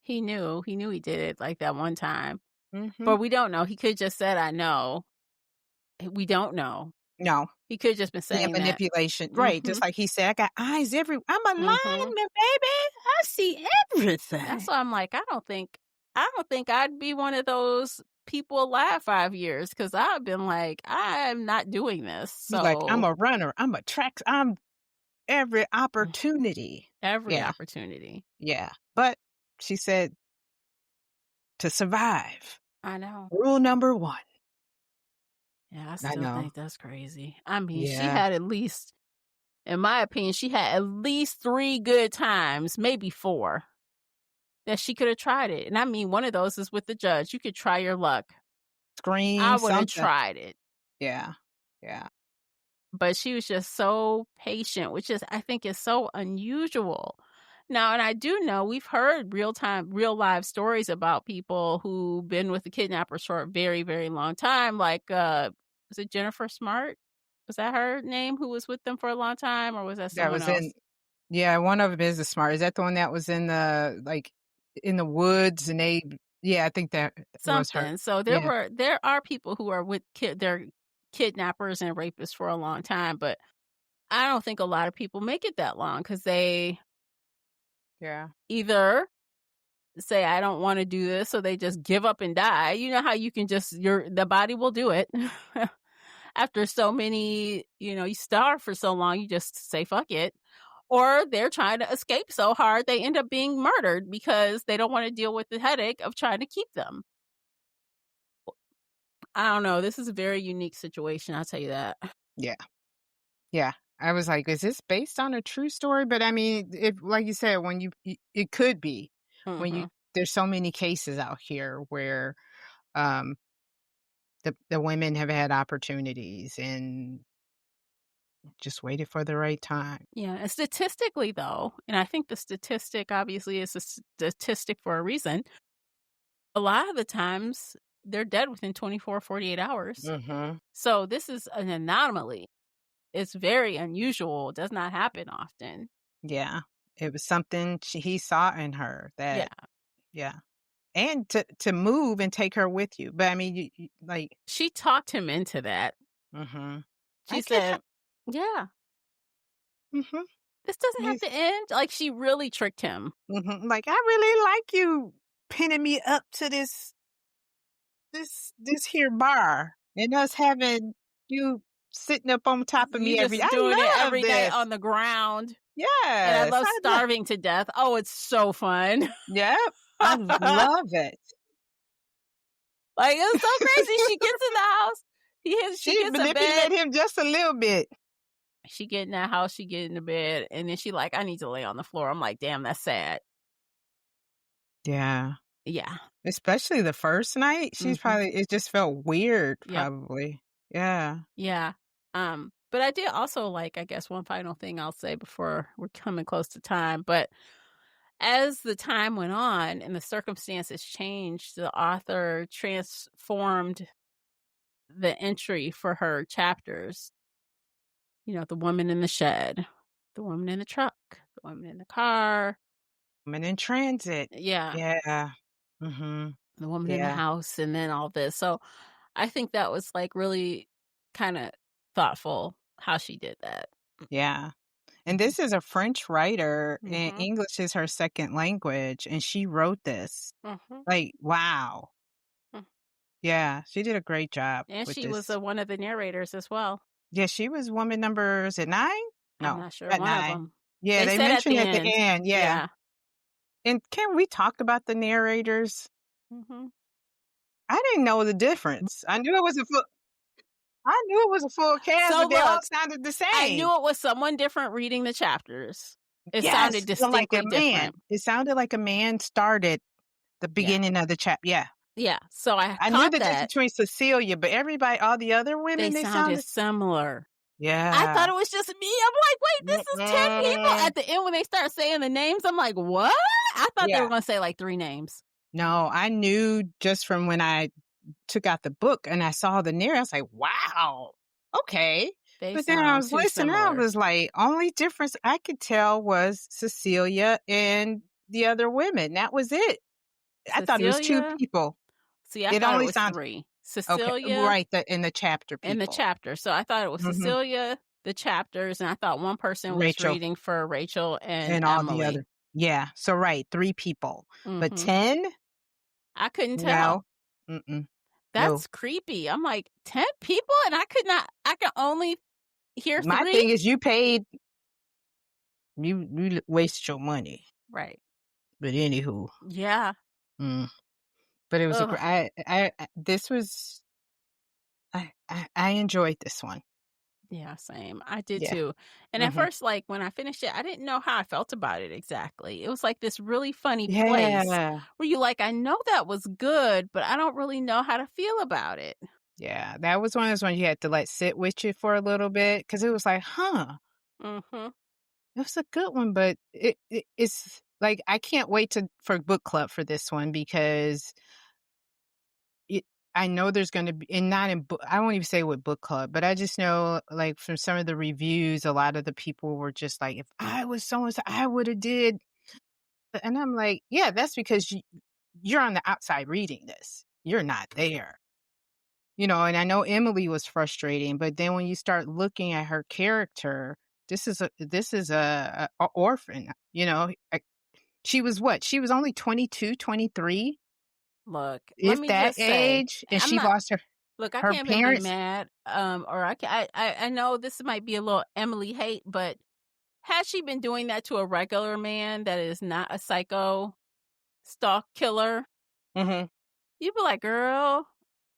[SPEAKER 1] He knew. He knew he did it, like, that one time.
[SPEAKER 2] mhm.
[SPEAKER 1] But we don't know. He could just said, "I know." We don't know.
[SPEAKER 2] No.
[SPEAKER 1] He could have just been
[SPEAKER 2] Yeah,
[SPEAKER 1] saying that.
[SPEAKER 2] manipulation. Right. Just
[SPEAKER 1] Mhm.
[SPEAKER 2] like he said, I got eyes I'm a
[SPEAKER 1] Mhm.
[SPEAKER 2] lineman, baby. I see
[SPEAKER 1] That's
[SPEAKER 2] everything.
[SPEAKER 1] why I'm like, I don't think I'd be one of those people alive 5 years because 'cause I've been like, "I'm not doing this."
[SPEAKER 2] He's like, I'm
[SPEAKER 1] So,
[SPEAKER 2] a runner. I'm every opportunity.
[SPEAKER 1] every
[SPEAKER 2] Yeah.
[SPEAKER 1] opportunity.
[SPEAKER 2] Yeah. But she said to survive.
[SPEAKER 1] I know.
[SPEAKER 2] Rule number one.
[SPEAKER 1] Yeah, I
[SPEAKER 2] I
[SPEAKER 1] still
[SPEAKER 2] know.
[SPEAKER 1] think that's crazy. I mean, she
[SPEAKER 2] Yeah.
[SPEAKER 1] had at least in my opinion, she had at least 3 good times, maybe 4, that she could have tried it, and I mean, one of those is with the judge. You could try your luck. I
[SPEAKER 2] Scream
[SPEAKER 1] would have
[SPEAKER 2] something.
[SPEAKER 1] tried it.
[SPEAKER 2] Yeah. Yeah.
[SPEAKER 1] But she was just so patient, which is I think is so unusual. Now, and I do know we've heard real live stories about people who've been with the kidnappers for a very, very long time, like, was it Jennifer Smart? Was that her name who was with them for a long time, or was that
[SPEAKER 2] That
[SPEAKER 1] someone
[SPEAKER 2] was in
[SPEAKER 1] else?
[SPEAKER 2] yeah, one of them is the smart. Is that the one that was in in the woods and yeah, I think that was her.
[SPEAKER 1] Something. So
[SPEAKER 2] Yeah.
[SPEAKER 1] there are people who are with they're kidnappers and rapists for a long time, but I don't think a lot of people make it that long because they
[SPEAKER 2] Yeah.
[SPEAKER 1] either say, "I don't wanna do this," so they just give up and die. You know how you can just the body will do it. After so many you starve for so long, you just say, "Fuck it." Or they're trying to escape so hard, they end up being murdered because they don't wanna deal with the headache of trying to keep them. I don't know, this is a very unique situation, I'll tell you that.
[SPEAKER 2] Yeah. Yeah. I was like, "Is this based on a true story?" But I mean, if like you said, when it could be when you
[SPEAKER 1] Mhm.
[SPEAKER 2] there's so many cases out here where, um, the women have had opportunities and just waited for the right time.
[SPEAKER 1] Yeah, and statistically, though, and I think the statistic obviously is a statistic for a reason, a lot of the times, they're dead within 24, 48 hours.
[SPEAKER 2] Mhm.
[SPEAKER 1] So this is an anomaly. It's very unusual, it does not happen often.
[SPEAKER 2] Yeah. It was something he saw in her
[SPEAKER 1] Yeah,
[SPEAKER 2] that yeah. And to move and take her with you. But I mean, you like
[SPEAKER 1] she talked him into that.
[SPEAKER 2] mhm.
[SPEAKER 1] She
[SPEAKER 2] I get how
[SPEAKER 1] said, "Yeah,
[SPEAKER 2] mhm.
[SPEAKER 1] this doesn't have
[SPEAKER 2] Yes.
[SPEAKER 1] to end." Like, she really tricked him.
[SPEAKER 2] Mhm. Like, "I really like you pinning me up to this here bar and us having you sitting up on top of
[SPEAKER 1] You
[SPEAKER 2] me
[SPEAKER 1] just doing it
[SPEAKER 2] I love
[SPEAKER 1] every night
[SPEAKER 2] this."
[SPEAKER 1] on the ground, and I
[SPEAKER 2] Yes.
[SPEAKER 1] love
[SPEAKER 2] I love
[SPEAKER 1] starving to death. Oh, it's so fun.
[SPEAKER 2] Yep. I love it.
[SPEAKER 1] Like, it's so crazy. She gets in the house. She
[SPEAKER 2] She
[SPEAKER 1] gets a
[SPEAKER 2] manipulated
[SPEAKER 1] bed.
[SPEAKER 2] him just a little bit.
[SPEAKER 1] She get in that house, she get in the bed, and then she like, "I need to lay on the floor." I'm like, "Damn, that's sad."
[SPEAKER 2] Yeah.
[SPEAKER 1] Yeah.
[SPEAKER 2] Especially the first night, she's
[SPEAKER 1] Mhm.
[SPEAKER 2] probably it just felt weird
[SPEAKER 1] Yep.
[SPEAKER 2] probably. Yeah.
[SPEAKER 1] Yeah. But I did also like, I guess one final thing I'll say before we're coming close to time, but as the time went on and the circumstances changed, the author transformed the entry for her chapters. The woman in the shed, the woman in the truck, the woman in the car.
[SPEAKER 2] Woman in transit.
[SPEAKER 1] Yeah.
[SPEAKER 2] Yeah. Mhm.
[SPEAKER 1] The woman in the
[SPEAKER 2] Yeah.
[SPEAKER 1] house and then all this. So I think that was like really kind of thoughtful how she did that.
[SPEAKER 2] Yeah. And
[SPEAKER 1] Mhm.
[SPEAKER 2] this is a French writer, and
[SPEAKER 1] Mhm.
[SPEAKER 2] English is her second language, and she wrote this.
[SPEAKER 1] Mhm.
[SPEAKER 2] Like, wow.
[SPEAKER 1] Mm.
[SPEAKER 2] Yeah, she did a great job
[SPEAKER 1] And
[SPEAKER 2] with
[SPEAKER 1] she was
[SPEAKER 2] this.
[SPEAKER 1] one of the narrators as well.
[SPEAKER 2] Yeah, she was woman number is it 9?
[SPEAKER 1] I'm
[SPEAKER 2] No,
[SPEAKER 1] not sure.
[SPEAKER 2] at
[SPEAKER 1] One of
[SPEAKER 2] 9.
[SPEAKER 1] them.
[SPEAKER 2] Yeah,
[SPEAKER 1] They
[SPEAKER 2] they
[SPEAKER 1] said at
[SPEAKER 2] mentioned
[SPEAKER 1] the
[SPEAKER 2] at the
[SPEAKER 1] end.
[SPEAKER 2] end, yeah.
[SPEAKER 1] Yeah.
[SPEAKER 2] And can we talk about the narrators?
[SPEAKER 1] Mhm.
[SPEAKER 2] I didn't know the difference. I knew it was a full cast,
[SPEAKER 1] So
[SPEAKER 2] but they all
[SPEAKER 1] look,
[SPEAKER 2] sounded the
[SPEAKER 1] I
[SPEAKER 2] same.
[SPEAKER 1] knew it was someone different reading the chapters. It sounded
[SPEAKER 2] Yes, like a
[SPEAKER 1] distinctly
[SPEAKER 2] man.
[SPEAKER 1] different.
[SPEAKER 2] It sounded like a man started the
[SPEAKER 1] Yeah.
[SPEAKER 2] beginning of the yeah.
[SPEAKER 1] Yeah. So I
[SPEAKER 2] I knew
[SPEAKER 1] caught
[SPEAKER 2] the difference
[SPEAKER 1] that.
[SPEAKER 2] between Cecilia, but everybody all the other
[SPEAKER 1] They
[SPEAKER 2] women, they
[SPEAKER 1] sounded
[SPEAKER 2] sounded
[SPEAKER 1] similar. I thought
[SPEAKER 2] yeah.
[SPEAKER 1] it was just me. I'm like, "Wait, this is 10 people?"
[SPEAKER 2] Mm-mm.
[SPEAKER 1] At the end when they start saying the names, I'm like, "What?" I thought they
[SPEAKER 2] Yeah.
[SPEAKER 1] were gonna say, like, 3 names.
[SPEAKER 2] No, I knew just from when I took out the book and I saw the narrative, I was like, "Wow, okay."
[SPEAKER 1] They
[SPEAKER 2] But then I
[SPEAKER 1] sound
[SPEAKER 2] was
[SPEAKER 1] too
[SPEAKER 2] listening, I
[SPEAKER 1] similar.
[SPEAKER 2] was like, only difference I could tell was Cecilia and the other women. That was it. I thought it was 2
[SPEAKER 1] Cecilia
[SPEAKER 2] people.
[SPEAKER 1] see, I
[SPEAKER 2] It
[SPEAKER 1] thought it
[SPEAKER 2] only
[SPEAKER 1] was
[SPEAKER 2] sounded
[SPEAKER 1] 3.
[SPEAKER 2] Okay,
[SPEAKER 1] Cecilia,
[SPEAKER 2] right, in the chapter
[SPEAKER 1] and the
[SPEAKER 2] people.
[SPEAKER 1] chapter. So I thought it was
[SPEAKER 2] Mhm.
[SPEAKER 1] Cecilia, the chapters, and I thought one person was
[SPEAKER 2] Rachel
[SPEAKER 1] reading for Rachel and
[SPEAKER 2] and all the
[SPEAKER 1] Emily.
[SPEAKER 2] other. Yeah, so right, 3 people. But
[SPEAKER 1] Mhm.
[SPEAKER 2] 10?
[SPEAKER 1] I couldn't tell.
[SPEAKER 2] No. Mm-mm. No.
[SPEAKER 1] That's creepy. I'm like, 10 people? And I can only hear
[SPEAKER 2] My
[SPEAKER 1] 3?
[SPEAKER 2] thing is you paid you waste your money.
[SPEAKER 1] Right.
[SPEAKER 2] But anywho,
[SPEAKER 1] Yeah.
[SPEAKER 2] mm, but it was a gr
[SPEAKER 1] Ugh.
[SPEAKER 2] this was I enjoyed this one.
[SPEAKER 1] Yeah, same. I did
[SPEAKER 2] Yeah.
[SPEAKER 1] too. And at
[SPEAKER 2] Mhm.
[SPEAKER 1] first, like, when I finished it, I didn't know how I felt about it exactly. It was like this really funny place
[SPEAKER 2] Yeah.
[SPEAKER 1] where you like, I know that was good, but I don't really know how to feel about it.
[SPEAKER 2] Yeah, that was one of those ones you had to let sit with you for a little bit because it was like, "Huh,
[SPEAKER 1] Mhm.
[SPEAKER 2] it was a good one," but it's like, I can't wait for book club for this one because it I know there's gonna be and not in book I won't even say with book club, but I just know, like, from some of the reviews, a lot of the people were just like, "If I was so and so, I woulda did." And I'm like, "Yeah, that's because you're on the outside reading this. You're not there." And I know Emily was frustrating, but then when you start looking at her character, this is a orphan. She was what? She was only 22, 23,
[SPEAKER 1] Look, let
[SPEAKER 2] if
[SPEAKER 1] me
[SPEAKER 2] that
[SPEAKER 1] just say,
[SPEAKER 2] age, and
[SPEAKER 1] I'm
[SPEAKER 2] she
[SPEAKER 1] not
[SPEAKER 2] lost her
[SPEAKER 1] look, I
[SPEAKER 2] her
[SPEAKER 1] can't even be
[SPEAKER 2] parents.
[SPEAKER 1] mad, or I know this might be a little Emily hate, but has she been doing that to a regular man that is not a psycho stalk killer,
[SPEAKER 2] Mhm.
[SPEAKER 1] you'd be like, "Girl,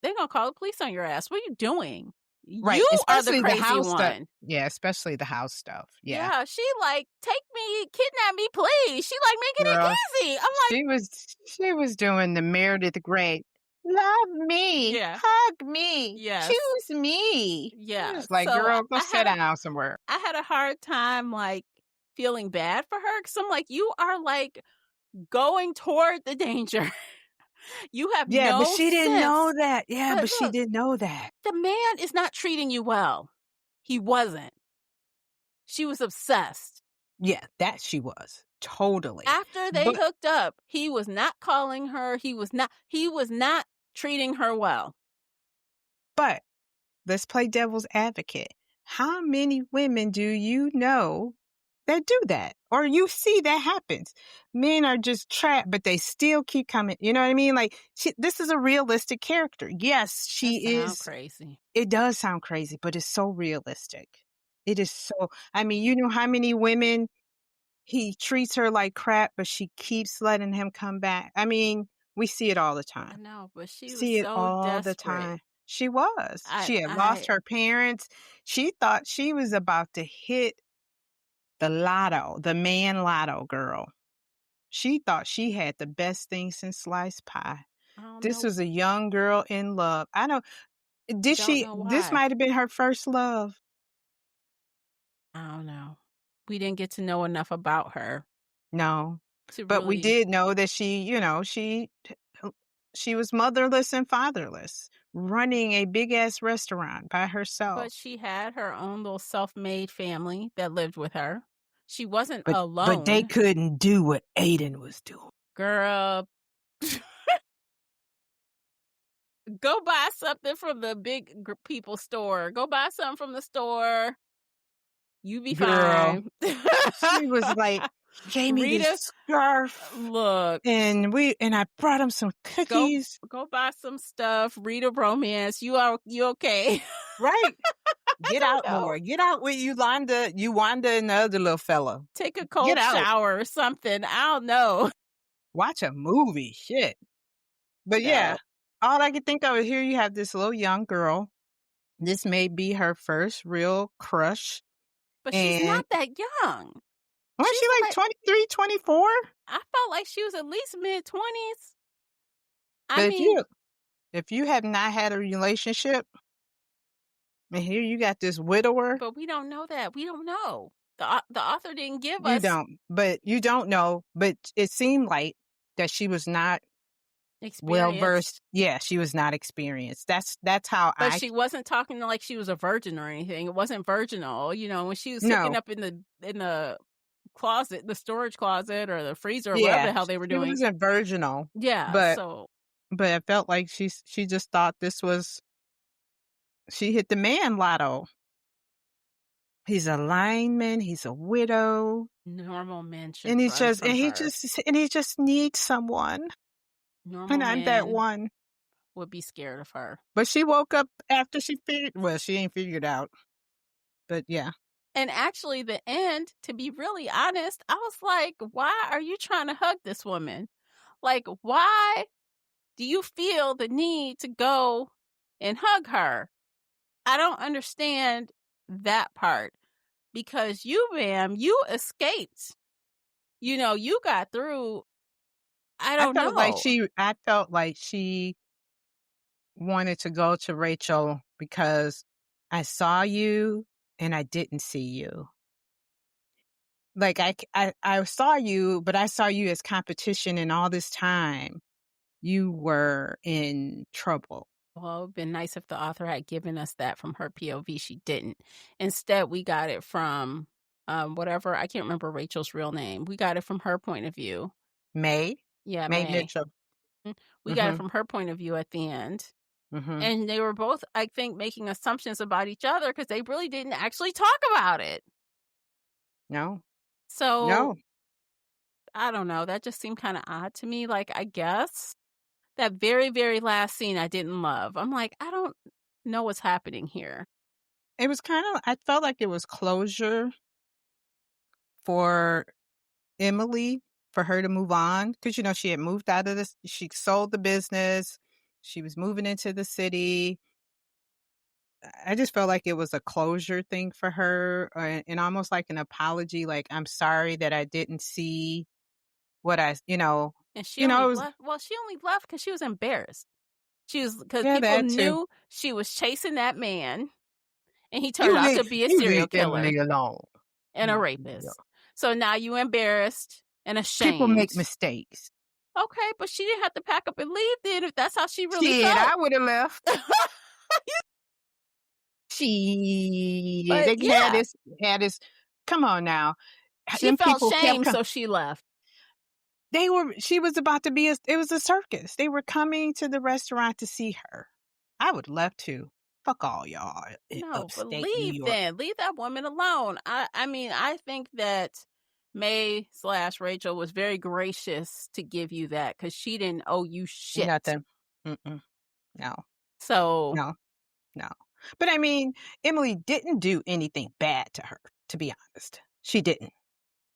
[SPEAKER 1] they're gonna call the police on your ass. What are you doing?
[SPEAKER 2] Right,
[SPEAKER 1] You are the
[SPEAKER 2] especially the
[SPEAKER 1] crazy
[SPEAKER 2] house stuff.
[SPEAKER 1] one."
[SPEAKER 2] Yeah, especially the house stuff. Yeah.
[SPEAKER 1] Yeah, she like, "Take me, kidnap me, please." She like making it
[SPEAKER 2] Girl,
[SPEAKER 1] easy. I'm like,
[SPEAKER 2] she was doing the Meredith Grey, "Love me,
[SPEAKER 1] "Yeah,
[SPEAKER 2] hug me,
[SPEAKER 1] yes,
[SPEAKER 2] choose me." I'm
[SPEAKER 1] yeah."
[SPEAKER 2] just like,
[SPEAKER 1] So
[SPEAKER 2] "Girl, go sit down somewhere."
[SPEAKER 1] I had a hard time like feeling bad for her because I'm like, you are like going toward the danger. You have
[SPEAKER 2] Yeah, but
[SPEAKER 1] no
[SPEAKER 2] she didn't know
[SPEAKER 1] sense.
[SPEAKER 2] that. Yeah,
[SPEAKER 1] But
[SPEAKER 2] but she
[SPEAKER 1] look,
[SPEAKER 2] didn't know that.
[SPEAKER 1] the man is not treating you well. He wasn't. She was obsessed.
[SPEAKER 2] Yeah, that she was. Totally.
[SPEAKER 1] After they
[SPEAKER 2] But
[SPEAKER 1] hooked up, he was not calling her. He was not treating her well.
[SPEAKER 2] but let's play devil's advocate. How many women do you know that do that? Or you see that happens? Men are just trapped, but they still keep coming. You know what I mean? Like, this is a realistic character. Yes,
[SPEAKER 1] That
[SPEAKER 2] she
[SPEAKER 1] sounds
[SPEAKER 2] is.
[SPEAKER 1] crazy.
[SPEAKER 2] It does sound crazy, but it's so realistic. It is so, I mean, you know how many women he treats her like crap, but she keeps letting him come back. I mean, we see it all the
[SPEAKER 1] I
[SPEAKER 2] time.
[SPEAKER 1] know, but she was
[SPEAKER 2] See it
[SPEAKER 1] so
[SPEAKER 2] all the
[SPEAKER 1] desperate.
[SPEAKER 2] time. She was.
[SPEAKER 1] I
[SPEAKER 2] She had lost
[SPEAKER 1] I
[SPEAKER 2] her parents. She thought she was about to hit the lotto, the man lotto girl. She thought she had the best thing since sliced pie.
[SPEAKER 1] I don't
[SPEAKER 2] This
[SPEAKER 1] know.
[SPEAKER 2] was a young girl in love. I don't
[SPEAKER 1] Don't know
[SPEAKER 2] this
[SPEAKER 1] why.
[SPEAKER 2] might have been her first love.
[SPEAKER 1] I don't know. We didn't get to know enough about her
[SPEAKER 2] No.
[SPEAKER 1] to
[SPEAKER 2] But we
[SPEAKER 1] really.
[SPEAKER 2] did know that she was motherless and fatherless, running a big ass restaurant by herself.
[SPEAKER 1] But she had her own little self-made family that lived with her. She wasn't
[SPEAKER 2] But they
[SPEAKER 1] alone.
[SPEAKER 2] couldn't do what Aiden was doing.
[SPEAKER 1] Girl, go buy something from the big people store. Go buy something from the store. You be
[SPEAKER 2] Girl,
[SPEAKER 1] fine.
[SPEAKER 2] she was like, he gave me this
[SPEAKER 1] Rita,
[SPEAKER 2] scarf
[SPEAKER 1] look,
[SPEAKER 2] and I brought him some
[SPEAKER 1] go
[SPEAKER 2] cookies.
[SPEAKER 1] go buy some stuff. Read a romance. You okay?
[SPEAKER 2] Right.
[SPEAKER 1] I
[SPEAKER 2] Get
[SPEAKER 1] don't
[SPEAKER 2] out
[SPEAKER 1] know.
[SPEAKER 2] more. Get out with Wanda and the other little fella.
[SPEAKER 1] Take a
[SPEAKER 2] Get
[SPEAKER 1] cold
[SPEAKER 2] out.
[SPEAKER 1] shower or something. I don't know.
[SPEAKER 2] Watch a movie. Shit. But yeah,
[SPEAKER 1] No,
[SPEAKER 2] all I could think of is here you have this little young girl. This may be her first real crush.
[SPEAKER 1] but she's
[SPEAKER 2] And
[SPEAKER 1] not that young.
[SPEAKER 2] was
[SPEAKER 1] She's
[SPEAKER 2] she like
[SPEAKER 1] like,
[SPEAKER 2] 23, 24?
[SPEAKER 1] I felt like she was at least mid-20s. I
[SPEAKER 2] But
[SPEAKER 1] mean,
[SPEAKER 2] if you have not had a relationship, and here you got this widower,
[SPEAKER 1] but we don't know that. We don't know. The author didn't give
[SPEAKER 2] you
[SPEAKER 1] us
[SPEAKER 2] don't. But you don't know. But it seemed like that she was not well versed.
[SPEAKER 1] experience,
[SPEAKER 2] Yeah, she was not experienced. That's how
[SPEAKER 1] but
[SPEAKER 2] I
[SPEAKER 1] she wasn't talking like she was a virgin or anything. It wasn't virginal, when she was hooking
[SPEAKER 2] no.
[SPEAKER 1] up in the closet, the storage closet or the freezer or whatever
[SPEAKER 2] Yeah,
[SPEAKER 1] the hell they were
[SPEAKER 2] she
[SPEAKER 1] doing.
[SPEAKER 2] wasn't virginal,
[SPEAKER 1] Yeah,
[SPEAKER 2] but
[SPEAKER 1] so
[SPEAKER 2] but I felt like she just thought this was she hit the man lotto. He's a lineman, he's a widow,
[SPEAKER 1] Normal men should
[SPEAKER 2] and
[SPEAKER 1] run from her.
[SPEAKER 2] he just needs someone, and
[SPEAKER 1] Normal
[SPEAKER 2] I'm that
[SPEAKER 1] men
[SPEAKER 2] one.
[SPEAKER 1] would be scared of her.
[SPEAKER 2] But she woke up after she ain't figured out, but yeah.
[SPEAKER 1] And actually, the end, to be really honest, I was like, why are you trying to hug this woman? Like, why do you feel the need to go and hug her? I don't understand that part because you, ma'am, you escaped. You got through. I don't know.
[SPEAKER 2] I felt like she wanted to go to Rachel because I saw you and I didn't see you. Like, I saw you, but I saw you as competition, and all this time, you were in trouble.
[SPEAKER 1] Well, it would have been nice if the author had given us that from her POV. She didn't. Instead, we got it from whatever. I can't remember Rachel's real name. We got it from her point of view.
[SPEAKER 2] May?
[SPEAKER 1] Yeah,
[SPEAKER 2] May
[SPEAKER 1] May.
[SPEAKER 2] Mitchell.
[SPEAKER 1] We got it
[SPEAKER 2] Mhm,
[SPEAKER 1] from her point of view at the end.
[SPEAKER 2] mhm.
[SPEAKER 1] And they were both, I think, making assumptions about each other because they really didn't actually talk about it.
[SPEAKER 2] No,
[SPEAKER 1] So
[SPEAKER 2] no.
[SPEAKER 1] I don't know. That just seemed kind of odd to me. Like, I guess that very, very last scene I didn't love. I'm like, I don't know what's happening here.
[SPEAKER 2] It was I felt like it was closure for Emily, for her to move on, because she had moved out of this she sold the business, she was moving into the city. I just felt like it was a closure thing for her, and almost like an apology, like, "I'm sorry that I didn't see what
[SPEAKER 1] And she
[SPEAKER 2] it
[SPEAKER 1] only
[SPEAKER 2] was
[SPEAKER 1] left. Well, she only left because she was embarrassed. She was because
[SPEAKER 2] yeah,
[SPEAKER 1] people
[SPEAKER 2] that too.
[SPEAKER 1] knew she was chasing that man, and he turned
[SPEAKER 2] You
[SPEAKER 1] out
[SPEAKER 2] leave
[SPEAKER 1] to be a
[SPEAKER 2] you
[SPEAKER 1] serial
[SPEAKER 2] leave
[SPEAKER 1] killer
[SPEAKER 2] Emily alone.
[SPEAKER 1] and a
[SPEAKER 2] Yeah.
[SPEAKER 1] rapist. So now you embarrassed and
[SPEAKER 2] People
[SPEAKER 1] ashamed.
[SPEAKER 2] make mistakes.
[SPEAKER 1] Okay, but she didn't have to pack up and leave then if that's how she really
[SPEAKER 2] Shit,
[SPEAKER 1] felt.
[SPEAKER 2] I would have left. Shit,
[SPEAKER 1] But
[SPEAKER 2] they
[SPEAKER 1] yeah,
[SPEAKER 2] had this come on now.
[SPEAKER 1] she
[SPEAKER 2] Them
[SPEAKER 1] felt
[SPEAKER 2] people kept
[SPEAKER 1] shame,
[SPEAKER 2] coming.
[SPEAKER 1] so she left.
[SPEAKER 2] She was about to be it was a circus. They were coming to the restaurant to see her. I would love to. Fuck all y'all in
[SPEAKER 1] No, but
[SPEAKER 2] upstate New
[SPEAKER 1] leave
[SPEAKER 2] York.
[SPEAKER 1] then. Leave that woman alone. I mean, I think that May/Rachel was very gracious to give you that because she didn't owe you shit.
[SPEAKER 2] Nothing. Mm-mm. No,
[SPEAKER 1] So
[SPEAKER 2] no, no. But I mean, Emily didn't do anything bad to her, to be honest. She didn't.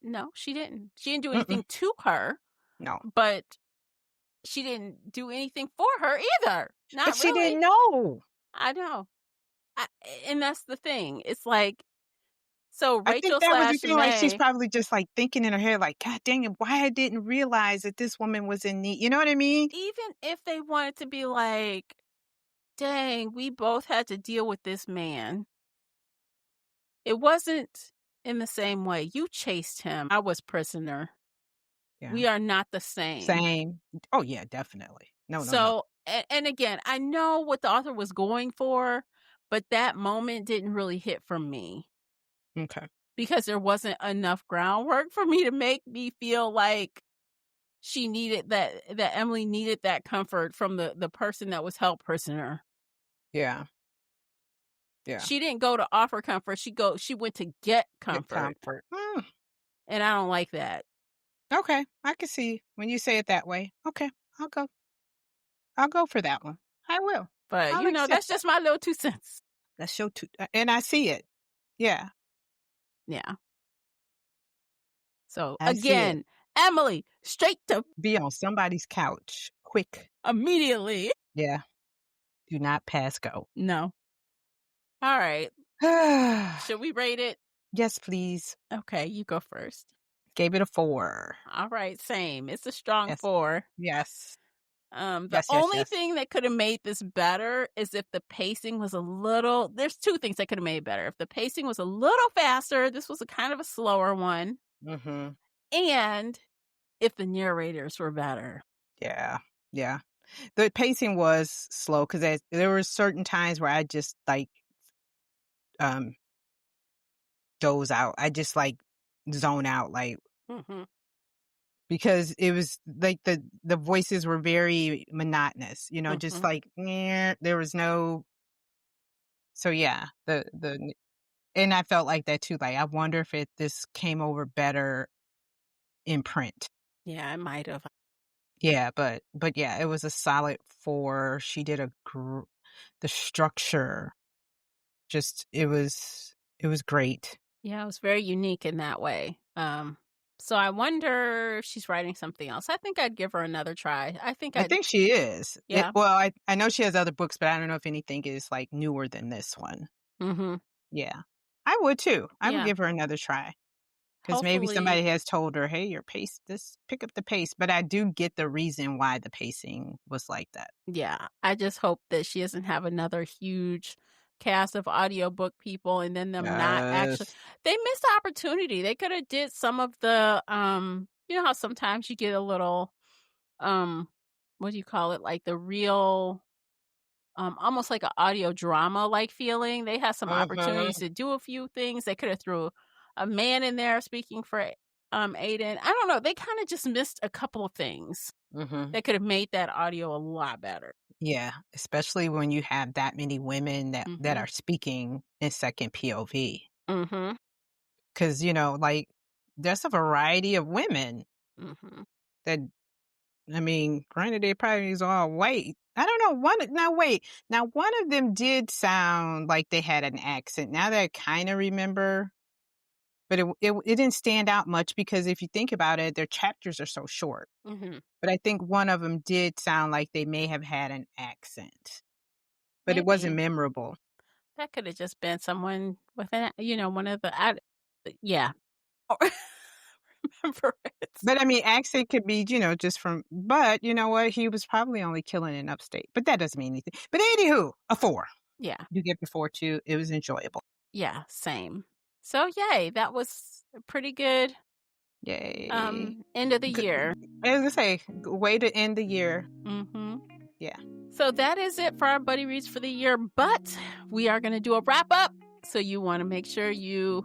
[SPEAKER 1] no, she didn't. She didn't do
[SPEAKER 2] Mm-mm.
[SPEAKER 1] anything to her,
[SPEAKER 2] No.
[SPEAKER 1] but she didn't do anything for her either.
[SPEAKER 2] But
[SPEAKER 1] Not
[SPEAKER 2] she
[SPEAKER 1] really.
[SPEAKER 2] didn't know.
[SPEAKER 1] I know. I, and that's the thing. It's like, so
[SPEAKER 2] I think
[SPEAKER 1] Rachel
[SPEAKER 2] that was the
[SPEAKER 1] slash
[SPEAKER 2] thing, like, she's
[SPEAKER 1] May,
[SPEAKER 2] probably just, like, thinking in her head, like, "God dang it, why I didn't realize that this woman was in need." You know what I mean?
[SPEAKER 1] even if they wanted to be like, dang, we both had to deal with this man. It wasn't in the same way. You chased him. I was prisoner.
[SPEAKER 2] Yeah.
[SPEAKER 1] We are not the same.
[SPEAKER 2] Same. Oh, yeah, definitely. No, no, no.
[SPEAKER 1] So, and again, I know what the author was going for, but that moment didn't really hit for me
[SPEAKER 2] Okay.
[SPEAKER 1] because there wasn't enough groundwork for me to make me feel like she needed that Emily needed that comfort from the person that was held prisoner.
[SPEAKER 2] Yeah. Yeah.
[SPEAKER 1] She didn't go to offer comfort. She went to get
[SPEAKER 2] Get
[SPEAKER 1] comfort.
[SPEAKER 2] comfort.
[SPEAKER 1] And I don't like that.
[SPEAKER 2] Okay. I can see when you say it that way. Okay. I'll go. I'll go for that one. I will.
[SPEAKER 1] But
[SPEAKER 2] I'll accept
[SPEAKER 1] that's
[SPEAKER 2] that.
[SPEAKER 1] just my little 2 cents.
[SPEAKER 2] That's your and I see it. Yeah.
[SPEAKER 1] Yeah. So
[SPEAKER 2] I see it.
[SPEAKER 1] again, Emily, straight to
[SPEAKER 2] Be on somebody's couch. Quick.
[SPEAKER 1] immediately.
[SPEAKER 2] Yeah. Do not pass go.
[SPEAKER 1] No. All right. Should we rate it?
[SPEAKER 2] Yes, please.
[SPEAKER 1] Okay, you go first.
[SPEAKER 2] Gave it a 4.
[SPEAKER 1] All right, same. It's a strong
[SPEAKER 2] Yes.
[SPEAKER 1] 4.
[SPEAKER 2] Yes.
[SPEAKER 1] The
[SPEAKER 2] Yes, yes,
[SPEAKER 1] only
[SPEAKER 2] yes.
[SPEAKER 1] thing that could have made this better is if the pacing was a little, there's 2 things that could have made it better. If the pacing was a little faster, this was a kind of a slower one,
[SPEAKER 2] Mhm.
[SPEAKER 1] and if the narrators were better.
[SPEAKER 2] Yeah. Yeah. The pacing was slow because there were certain times where I just, like, um, doze out. I just, like, zone out, like,
[SPEAKER 1] Mhm.
[SPEAKER 2] because it was like the voices were very monotonous, just like, there was no. So yeah, and I felt like that too. Like, I wonder if this came over better in print.
[SPEAKER 1] Yeah, I might have.
[SPEAKER 2] Yeah, but yeah, it was a solid 4. She did the structure, just it was great.
[SPEAKER 1] Yeah, it was very unique in that way. So I wonder if she's writing something else. I think I'd give her another try.
[SPEAKER 2] I think she is.
[SPEAKER 1] Yeah.
[SPEAKER 2] Well, I know she has other books, but I don't know if anything is like newer than this one.
[SPEAKER 1] Mm-hmm.
[SPEAKER 2] Yeah, I would too. I would
[SPEAKER 1] Yeah.
[SPEAKER 2] give her another try. Because maybe
[SPEAKER 1] Hopefully,
[SPEAKER 2] somebody has told her, "Hey, your pace, pick up the pace." But I do get the reason why the pacing was like that.
[SPEAKER 1] yeah. I just hope that she doesn't have another huge cast of audiobook people and then them not actually.
[SPEAKER 2] Yes.
[SPEAKER 1] They missed the opportunity. They could have did some of the you know how sometimes you get a little what do you call it? Like the real almost like an audio drama like feeling. They had some
[SPEAKER 2] Uh-huh.
[SPEAKER 1] opportunities to do a few things. They could have threw a man in there speaking for Aiden. I don't know. They kind of just missed a couple of things
[SPEAKER 2] Mhm.
[SPEAKER 1] that could have made that audio a lot better.
[SPEAKER 2] Yeah, especially when you have that many women that
[SPEAKER 1] Mhm.
[SPEAKER 2] are speaking in second POV.
[SPEAKER 1] Mhm.
[SPEAKER 2] 'Cause, like, there's a variety of women
[SPEAKER 1] Mhm.
[SPEAKER 2] that, I mean, granted, they probably is all white. I don't know, one of them did sound like they had an accent, now that I kinda remember, but it didn't stand out much because if you think about it, their chapters are so short.
[SPEAKER 1] Mhm.
[SPEAKER 2] But I think one of them did sound like they may have had an accent, but it wasn't
[SPEAKER 1] Maybe
[SPEAKER 2] memorable.
[SPEAKER 1] that could have just been someone with an, one of the yeah. Remember it.
[SPEAKER 2] But I mean, accent could be, just from, but you know what? He was probably only killing in upstate, but that doesn't mean anything. But anywho, a 4.
[SPEAKER 1] Yeah.
[SPEAKER 2] You get the 4 too. It was enjoyable.
[SPEAKER 1] Yeah, same. So yay, that was a pretty good
[SPEAKER 2] Yay.
[SPEAKER 1] end of the
[SPEAKER 2] Good.
[SPEAKER 1] year.
[SPEAKER 2] As I say, way to end the year.
[SPEAKER 1] Mhm.
[SPEAKER 2] Yeah.
[SPEAKER 1] So that is it for our buddy reads for the year, but we are going to do a wrap up. So you want to make sure you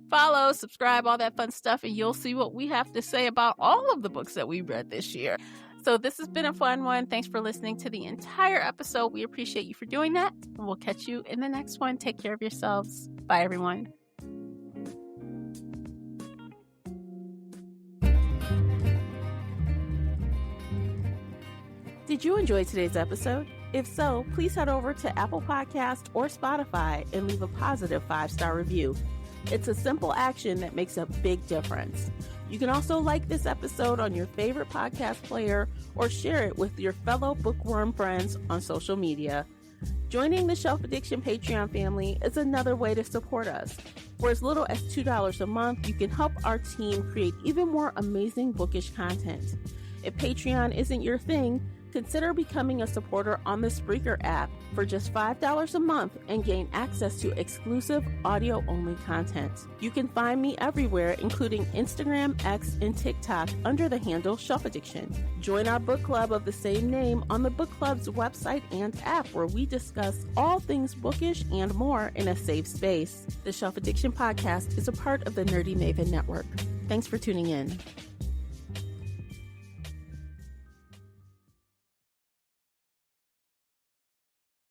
[SPEAKER 1] follow, subscribe, all that fun stuff, and you'll see what we have to say about all of the books that we read this year. So this has been a fun one. Thanks for listening to the entire episode. We appreciate you for doing that. And we'll catch you in the next one. Take care of yourselves. Bye, everyone. Did you enjoy today's episode? If so, please head over to Apple Podcast or Spotify and leave a positive 5-star review. It's a simple action that makes a big difference. You can also like this episode on your favorite podcast player or share it with your fellow bookworm friends on social media. Joining the Shelf Addiction Patreon family is another way to support us. For as little as $2 a month, you can help our team create even more amazing bookish content. If Patreon isn't your thing, consider becoming a supporter on the Spreaker app for just $5 a month and gain access to exclusive audio-only content. You can find me everywhere, including Instagram, X, and TikTok under the handle Shelf Addiction. Join our book club of the same name on the book club's website and app, where we discuss all things bookish and more in a safe space. The Shelf Addiction podcast is a part of the Nerdy Maven Network. Thanks for tuning in.